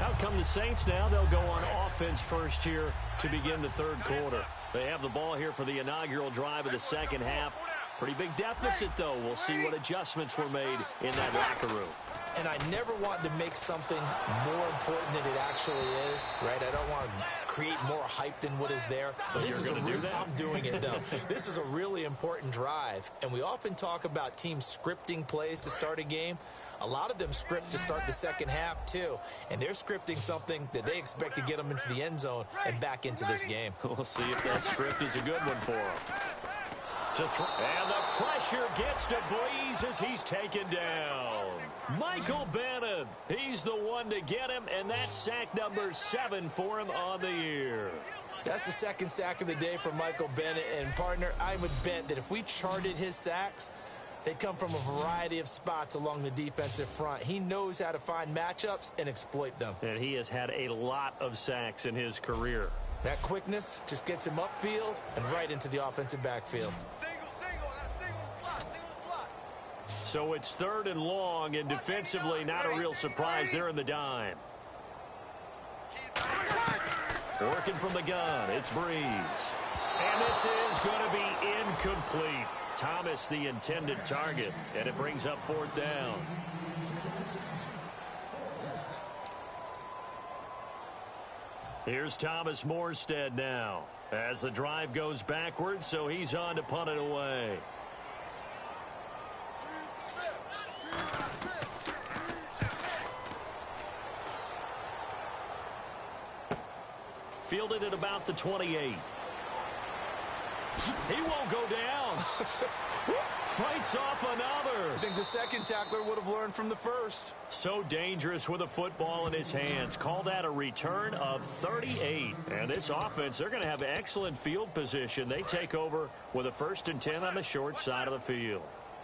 Out come the Saints now. They'll go on offense first here to begin the third quarter. They have the ball here for the inaugural drive of the second half. Pretty big deficit, though. We'll see what adjustments were made in that locker room. And I never want to make something more important than it actually is, right? I don't want to create more hype than what is there. But this is I'm doing it, though. This is a really important drive. And we often talk about teams scripting plays to start a game. A lot of them script to start the second half, too. And they're scripting something that they expect to get them into the end zone and back into this game. We'll see if that script is a good one for them. And the pressure gets to Breeze as he's taken down. Michael Bannon, he's the one to get him, and that's sack number 7 for him on the year. That's the second sack of the day for Michael Bennett. And, partner, I would bet that if we charted his sacks, they'd come from a variety of spots along the defensive front. He knows how to find matchups and exploit them. And he has had a lot of sacks in his career. That quickness just gets him upfield and right into the offensive backfield. So it's 3rd and long, and defensively not a real surprise. They're in the dime. Working from the gun, it's Breeze. And this is going to be incomplete. Thomas the intended target, and it brings up 4th down. Here's Thomas Morstead now as the drive goes backwards, so he's on to punt it away. Fielded at about the 28. He won't go down. Fights off another. I think the second tackler would have learned from the first. So dangerous with a football in his hands. Call that a return of 38. And this offense, they're going to have excellent field position. They take over with a 1st and 10 on the short side of the field.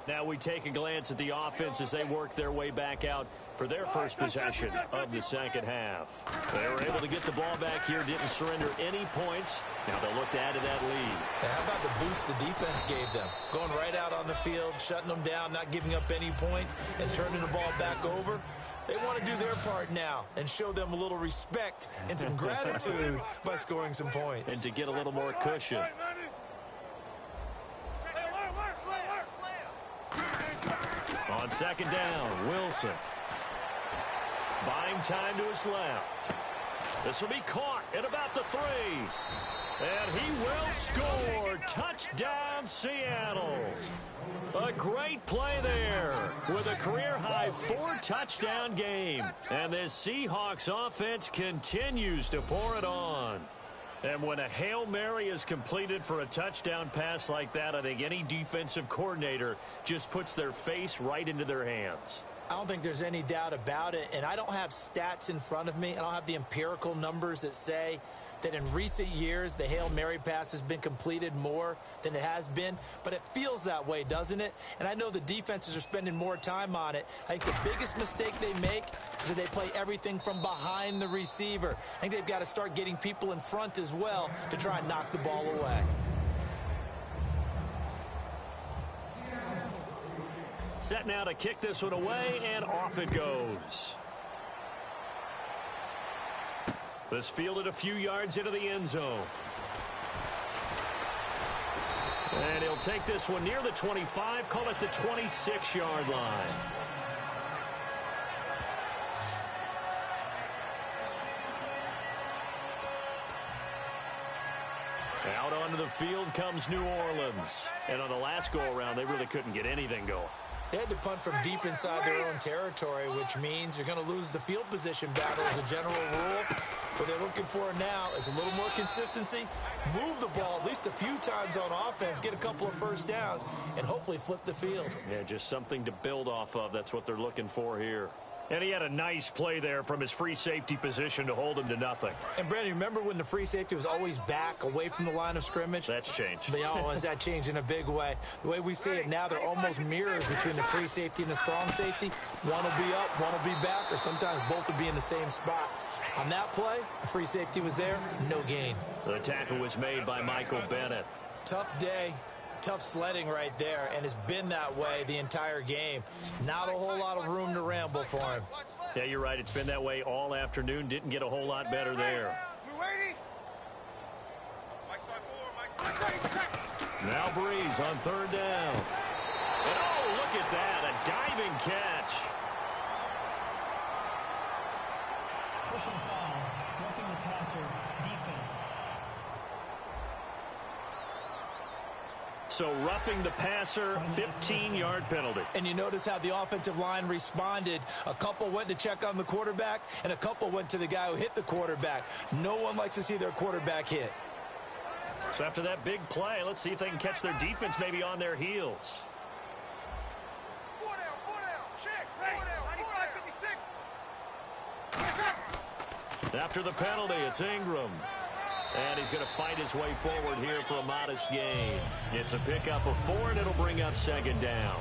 Now we take a glance at the offense as they work their way back out for their first possession of the second half. They were able to get the ball back here, didn't surrender any points. Now they'll look to add to that lead. Now, how about the boost the defense gave them? Going right out on the field, shutting them down, not giving up any points, and turning the ball back over. They want to do their part now and show them a little respect and some gratitude by scoring some points. And to get a little more cushion. On second down, Wilson. Buying time to his left. This will be caught at about the 3. And he will score. Touchdown, Seattle. A great play there with a career-high 4-touchdown game. And this Seahawks offense continues to pour it on. And when a Hail Mary is completed for a touchdown pass like that, I think any defensive coordinator just puts their face right into their hands. I don't think there's any doubt about it, and I don't have stats in front of me. I don't have the empirical numbers that say that in recent years the Hail Mary pass has been completed more than it has been, but it feels that way, doesn't it? And I know the defenses are spending more time on it. I think the biggest mistake they make is that they play everything from behind the receiver. I think they've got to start getting people in front as well to try and knock the ball away. Set now to kick this one away, and off it goes. This fielded a few yards into the end zone. And he'll take this one near the 25, call it the 26-yard line. Out onto the field comes New Orleans. And on the last go-around, they really couldn't get anything going. They had to punt from deep inside their own territory, which means you're going to lose the field position battle as a general rule. What they're looking for now is a little more consistency, move the ball at least a few times on offense, get a couple of first downs, and hopefully flip the field. Yeah, just something to build off of. That's what they're looking for here. And he had a nice play there from his free safety position to hold him to nothing. And, Brandon, remember when the free safety was always back away from the line of scrimmage? That's changed. They always that changed in a big way. The way we see it now, they're almost mirrors between the free safety and the strong safety. One will be up, one will be back, or sometimes both will be in the same spot. On that play, the free safety was there, no gain. The tackle was made by Michael Bennett. Tough day. Tough sledding right there, and it's been that way the entire game. Not a whole lot of room to ramble for him. Yeah, you're right. It's been that way all afternoon. Didn't get a whole lot better there. Now Breeze on third down. And oh, look at that, a diving catch. Personal foul, roughing the passer, defense. So roughing the passer, 15-yard penalty. And you notice how the offensive line responded. A couple went to check on the quarterback, and a couple went to the guy who hit the quarterback. No one likes to see their quarterback hit. So after that big play, let's see if they can catch their defense maybe on their heels. After the penalty, it's Ingram. And he's going to fight his way forward here for a modest gain. It's a pickup of 4, and it'll bring up second down.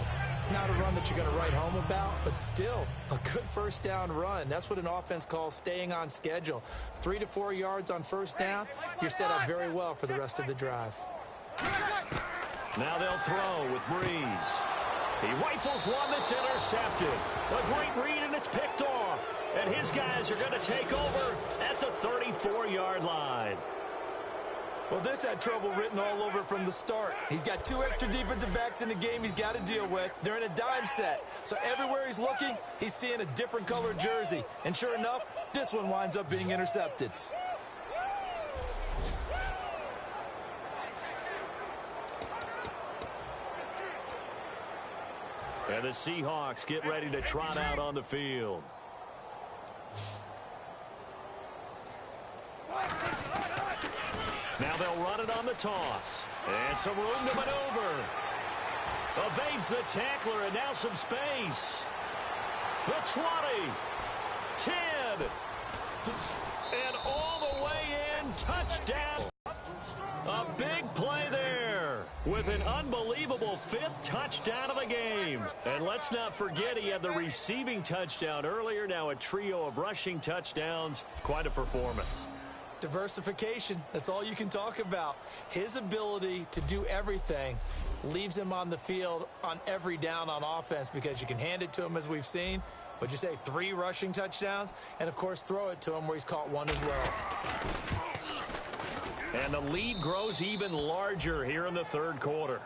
Not a run that you're going to write home about, but still a good first down run. That's what an offense calls staying on schedule. 3 to 4 yards on first down, you're set up very well for the rest of the drive. Now they'll throw with Breeze. He rifles one that's intercepted. A great read, and it's picked off. And his guys are going to take over at the 34-yard line. Well, this had trouble written all over from the start. He's got 2 extra defensive backs in the game he's got to deal with. They're in a dime set. So everywhere he's looking, he's seeing a different colored jersey. And sure enough, this one winds up being intercepted. And the Seahawks get ready to trot out on the field. Now they'll run it on the toss. And some room to maneuver. Evades the tackler, and now some space. The 20. 10. And all the way in. Touchdown. A big play there with an unbelievable 5th touchdown of the game. And let's not forget he had the receiving touchdown earlier. Now a trio of rushing touchdowns. Quite a performance. Diversification, that's all you can talk about. His ability to do everything leaves him on the field on every down on offense because you can hand it to him as we've seen, Would you say 3 rushing touchdowns? And, of course, throw it to him where he's caught one as well. And the lead grows even larger here in the third quarter.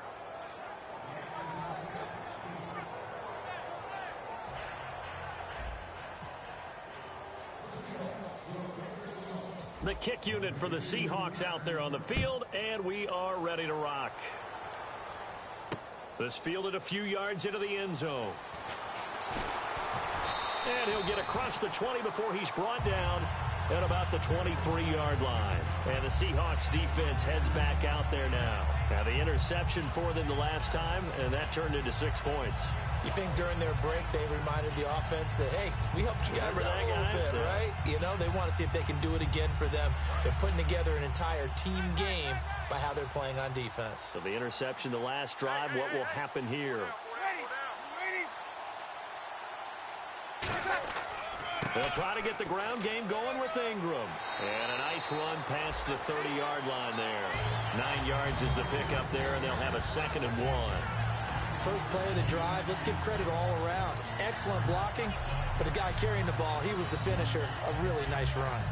The kick unit for the Seahawks out there on the field, and we are ready to rock. This fielded a few yards into the end zone. And he'll get across the 20 before he's brought down at about the 23-yard line. And the Seahawks defense heads back out there now. Now the interception for them the last time, and that turned into 6 points. You think during their break they reminded the offense that, hey, we helped you guys out a little bit, right? You know, they want to see if they can do it again for them. They're putting together an entire team game by how they're playing on defense. So the interception the last drive, what will happen here? They'll try to get the ground game going with Ingram. And a nice run past the 30-yard line there. 9 yards is the pickup there, and they'll have a 2nd and 1. First play of the drive, let's give credit all around. Excellent blocking, but the guy carrying the ball, he was the finisher. A really nice run.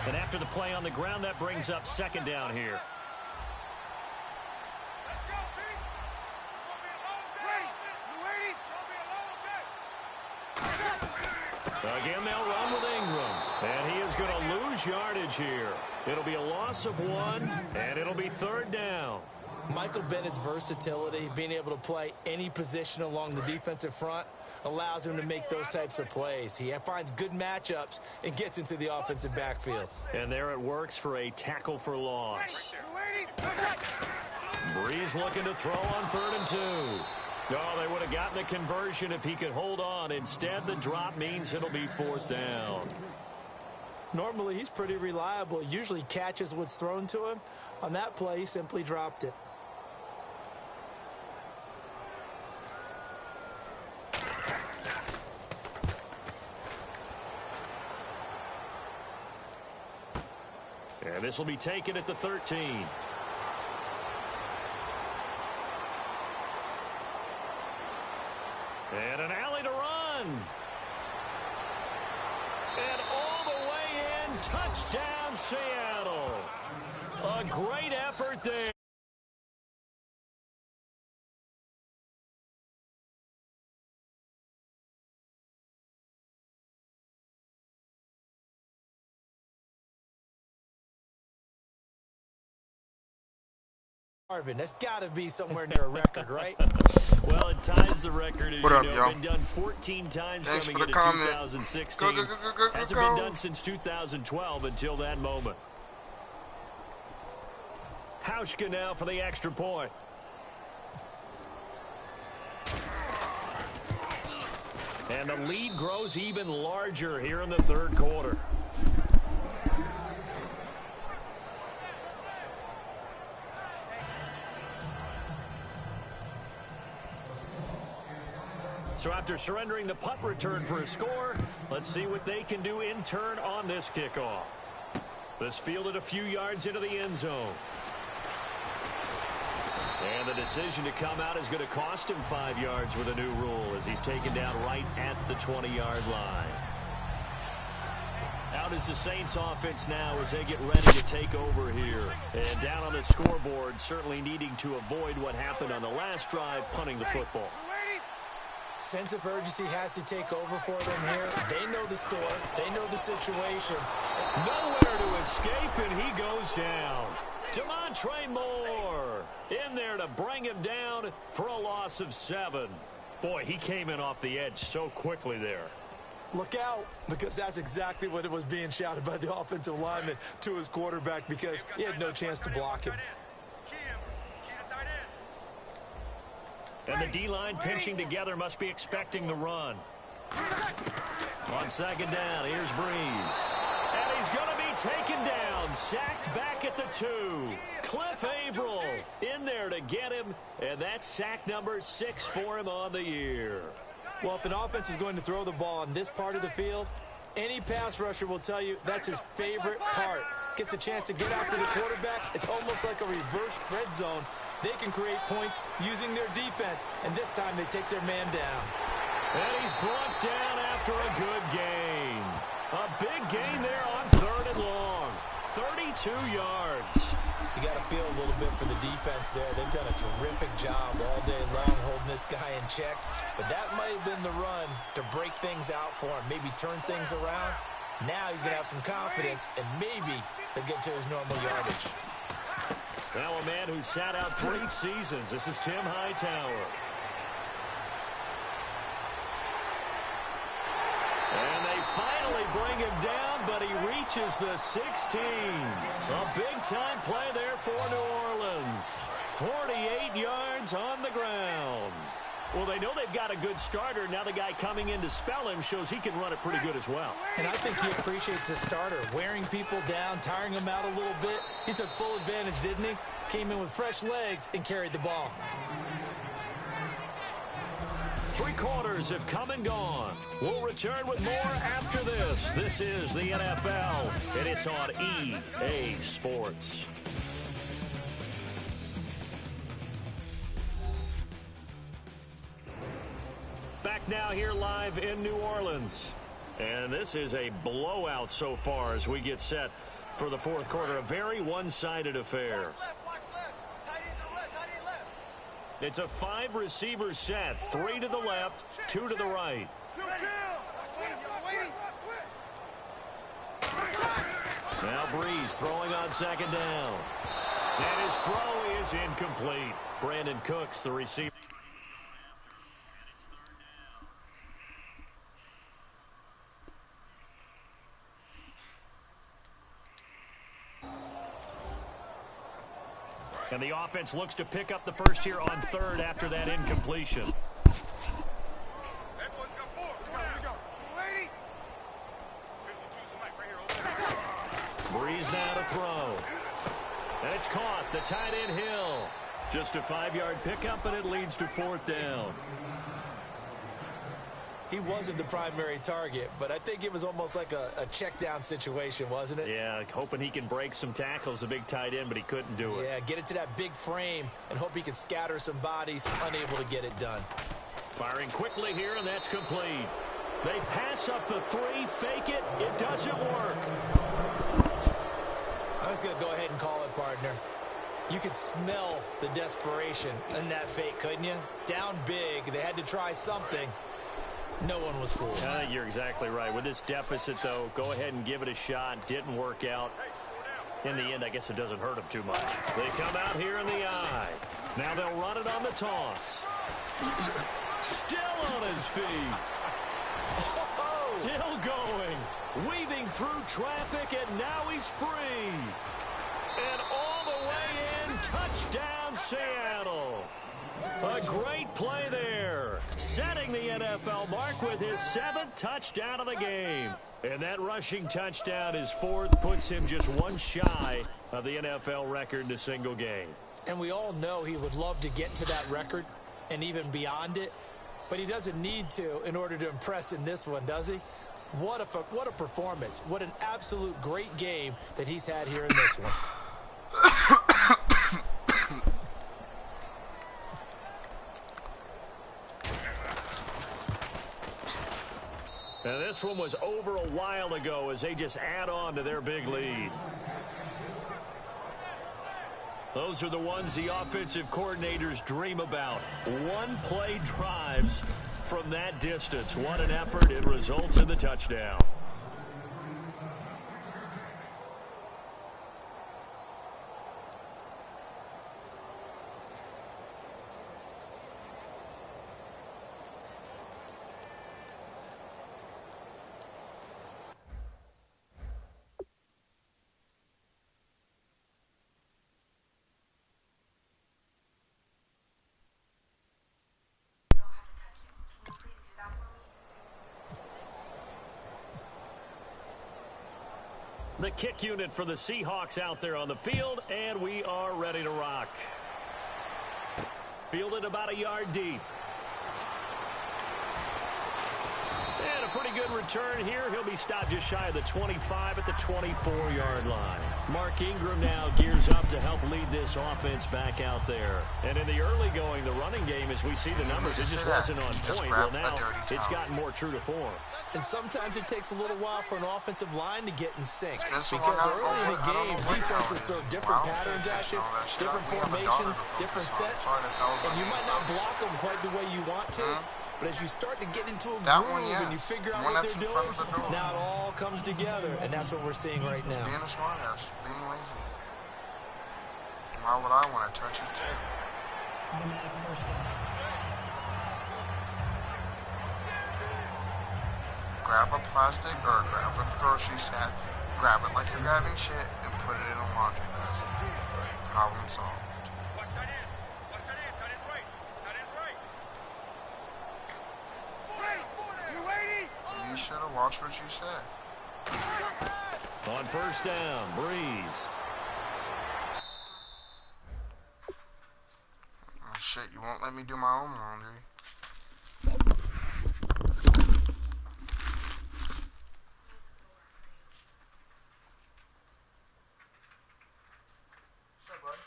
And after the play on the ground, that brings up 2nd down here. Again, they'll run with Ingram. And he is going to lose yardage here. It'll be a loss of 1, and it'll be 3rd down. Michael Bennett's versatility, being able to play any position along the defensive front, allows him to make those types of plays. He finds good matchups and gets into the offensive backfield. And there it works for a tackle for loss. Breeze looking to throw on 3rd and 2. Oh, they would have gotten the conversion if he could hold on. Instead, the drop means it'll be 4th down. Normally, he's pretty reliable. Usually catches what's thrown to him. On that play, he simply dropped it. And this will be taken at the 13. And an alley to run. And all the way in, touchdown Seattle. A great effort there. Marvin, that's got to be somewhere near a record, right? Well, it ties the record, as What you up, know. y'all? Been done 14 times Thanks coming for the into comment. 2016. Go. Hasn't been done since 2012 until that moment. Hauschka now for the extra point. And the lead grows even larger here in the third quarter. So after surrendering the punt return for a score, let's see what they can do in turn on this kickoff. This fielded a few yards into the end zone. And the decision to come out is going to cost him 5 yards with a new rule as he's taken down right at the 20-yard line. Out is the Saints offense now as they get ready to take over here. And down on the scoreboard, certainly needing to avoid what happened on the last drive, punting the football. Sense of urgency has to take over for them here. They know the score. They know the situation. Nowhere to escape, and he goes down. Demontre Moore in there to bring him down for a loss of 7. Boy, he came in off the edge so quickly there. Look out, because that's exactly what it was being shouted by the offensive lineman to his quarterback because he had no chance to block him. And the D-line pinching together must be expecting the run. On second down, here's Breeze. And he's going to be taken down, sacked back at the 2. Cliff Averill in there to get him, and that's sack number 6 for him on the year. Well, if an offense is going to throw the ball on this part of the field, any pass rusher will tell you that's his favorite part. Gets a chance to get after the quarterback. It's almost like a reverse red zone They can create points using their defense, and this time they take their man down. And he's brought down after a good gain. A big gain there on 3rd and long. 32 yards. You got to feel a little bit for the defense there. They've done a terrific job all day long holding this guy in check. But that might have been the run to break things out for him, maybe turn things around. Now he's going to have some confidence, and maybe he'll get to his normal yardage. Now a man who sat out 3 seasons. This is Tim Hightower. And they finally bring him down, but he reaches the 16. A big-time play there for New Orleans. 48 yards on the ground. Well, they know they've got a good starter. Now the guy coming in to spell him shows he can run it pretty good as well. And I think he appreciates his starter, wearing people down, tiring them out a little bit. He took full advantage, didn't he? Came in with fresh legs and carried the ball. 3 quarters have come and gone. We'll return with more after this. This is the NFL, and it's on EA Sports. Back now here live in New Orleans. And this is a blowout so far as we get set for the 4th quarter. A very one-sided affair. It's a 5-receiver set. 3 to the left, 2 to the right. Now Breeze throwing on 2nd down. And his throw is incomplete. Brandon Cooks, the receiver. And the offense looks to pick up the first here on 3rd after that incompletion. Breeze now to throw. And it's caught. The tight end Hill. Just a 5-yard pickup, and it leads to 4th down. He wasn't the primary target, but I think it was almost like a check down situation, wasn't it? Yeah, hoping he can break some tackles, a big tight end, but he couldn't do it. Yeah, get it to that big frame and hope he can scatter some bodies, unable to get it done. Firing quickly here, and that's complete. They pass up the 3, fake it. It doesn't work. I was going to go ahead and call it, partner. You could smell the desperation in that fake, couldn't you? Down big. They had to try something. No one was fooled. I think you're exactly right. With this deficit, though, go ahead and give it a shot. Didn't work out. In the end, I guess it doesn't hurt him too much. They come out here in the eye. Now they'll run it on the toss. Still on his feet. Still going. Weaving through traffic, and now he's free. And all the way in, touchdown Seattle. A great play there, setting the NFL mark with his 7th touchdown of the game. And that rushing touchdown, his 4th, puts him just 1 shy of the NFL record in a single game. And we all know he would love to get to that record and even beyond it, but he doesn't need to in order to impress in this one, does he? What a performance. What an absolute great game that he's had here in this one. Now this one was over a while ago as they just add on to their big lead. Those are the ones the offensive coordinators dream about. One-play drives from that distance. What an effort. It results in the touchdown. The kick unit for the Seahawks out there on the field, and we are ready to rock. Fielded about a yard deep. And a pretty good return here. He'll be stopped just shy of the 25 at the 24-yard line. Mark Ingram now gears up to help lead this offense back out there. And in the early going, the running game, as we see the numbers, it just wasn't on point. Well, now it's gotten more true to form. And sometimes it takes a little while for an offensive line to get in sync. This Because one, early in the game, defenses throw different patterns at you, different formations, different sets, and you might not block them quite the way you want to. But as you start to get into a groove and you figure out what they're doing, now it all comes together, and that's what we're seeing right now. Being a smart ass, being lazy. Why would I want to touch it too? Automatic first down. Grab a plastic or grab a grocery sack, grab it like you're grabbing shit, and put it in a laundry basket. Problem solved. You should have watched what you said. On first down, Breeze. Oh, shit, you won't let me do my own laundry. What's up, bud?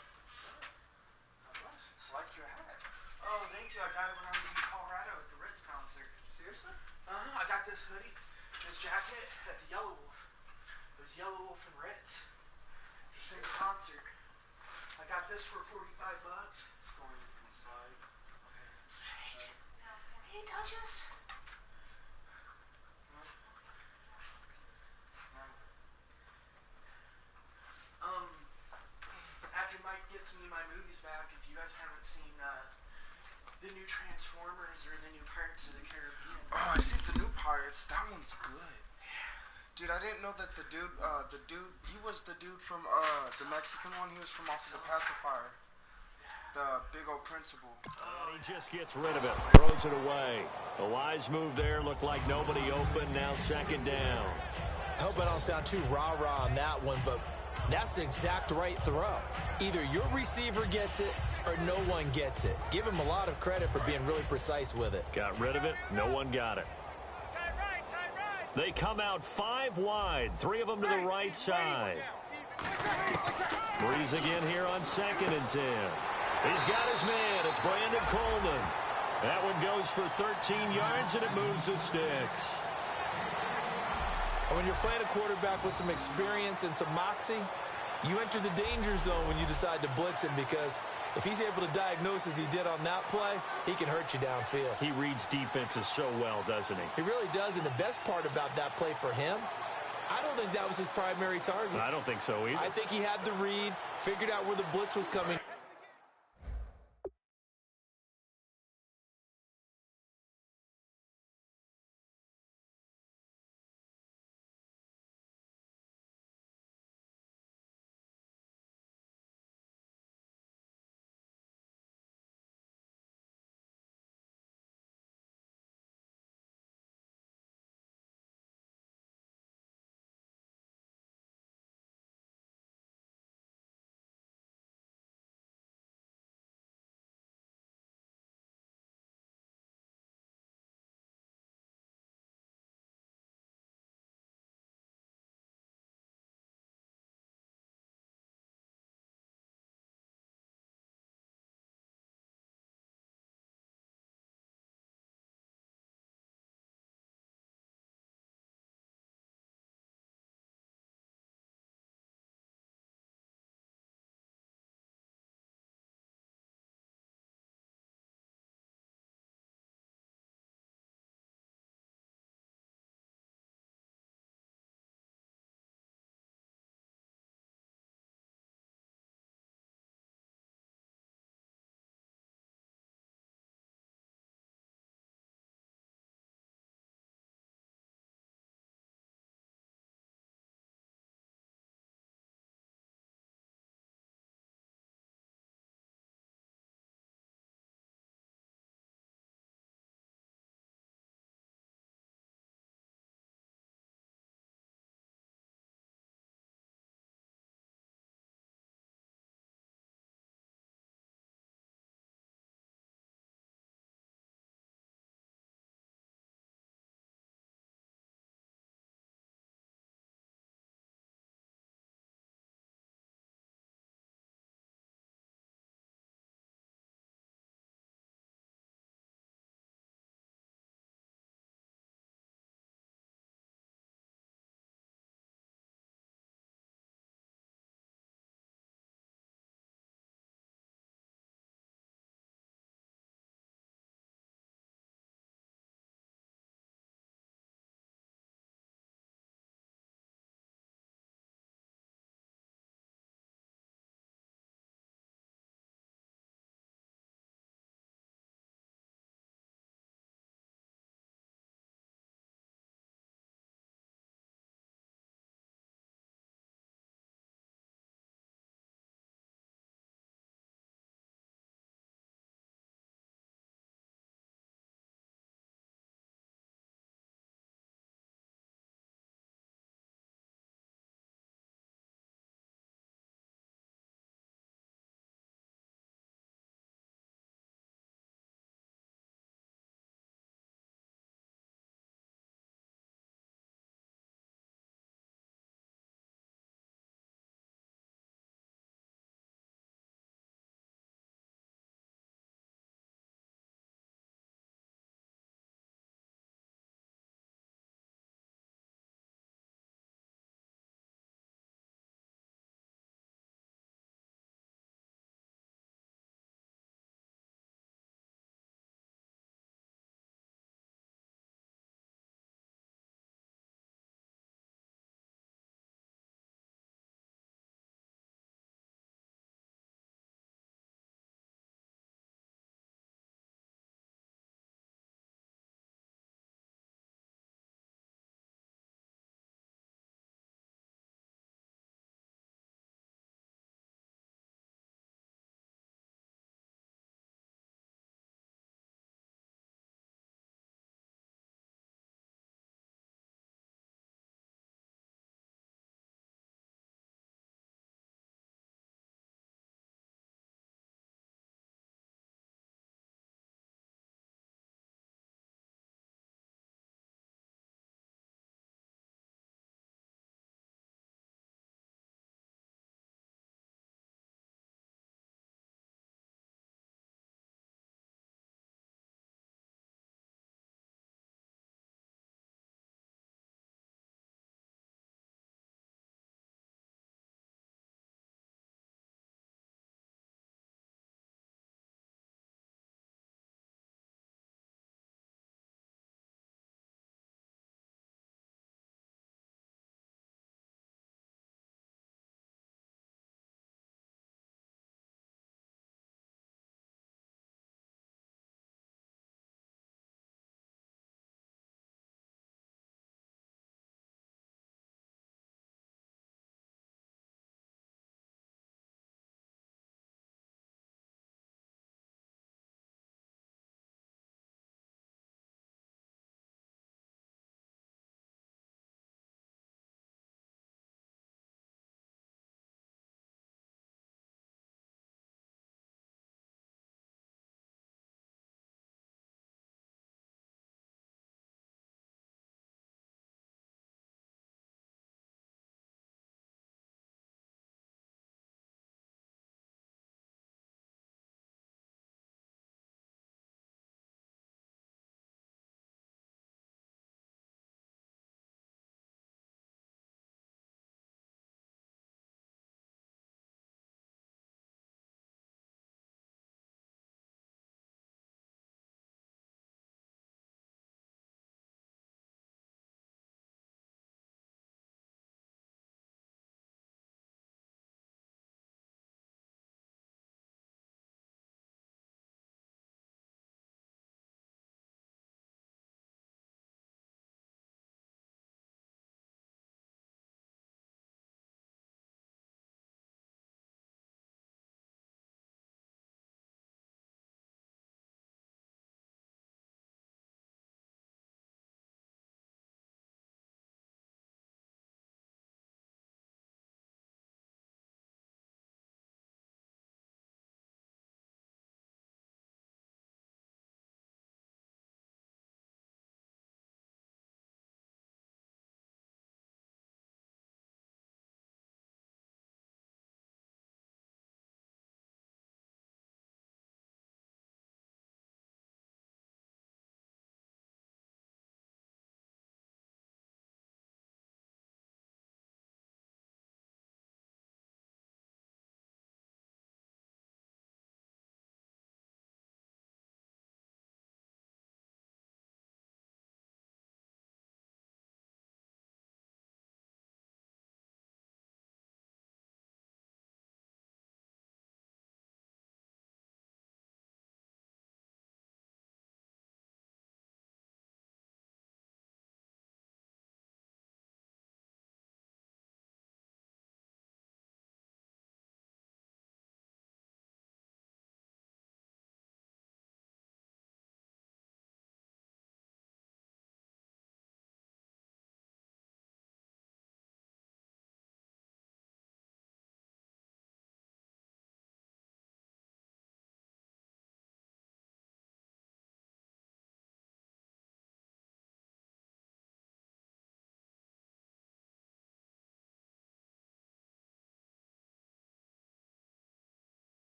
It's like your hat. Oh, thank you. I got it when I was in Colorado at the Ritz concert. Seriously? I got this hoodie, this jacket at the Yellow Wolf. It was Yellow Wolf and Ritz. The same concert. I got this for $45. It's going inside. He didn't touch us. After Mike gets me my movies back, if you guys haven't seen the new Transformers or the new Pirates of the Caribbean. Oh, I see the new Pirates. That one's good. Dude, I didn't know that the dude, he was the dude from, the Mexican one. He was from off of the pacifier. The big old principal. And he just gets rid of it, throws it away. A wise move there, looked like nobody open, now second down. I hope I don't sound too rah-rah on that one, but that's the exact right throw. Either your receiver gets it or no one gets it. Give him a lot of credit for being really precise with it. Got rid of it, no one got it. They come out 5 wide, 3 of them to the right side. Breeze again here on 2nd and 10. He's got his man. It's Brandon Coleman. That one goes for 13 yards, and it moves the sticks. When you're playing a quarterback with some experience and some moxie, you enter the danger zone when you decide to blitz him, because if he's able to diagnose as he did on that play, he can hurt you downfield. He reads defenses so well, doesn't he? He really does, and the best part about that play for him, I don't think that was his primary target. I don't think so either. I think he had the read, figured out where the blitz was coming.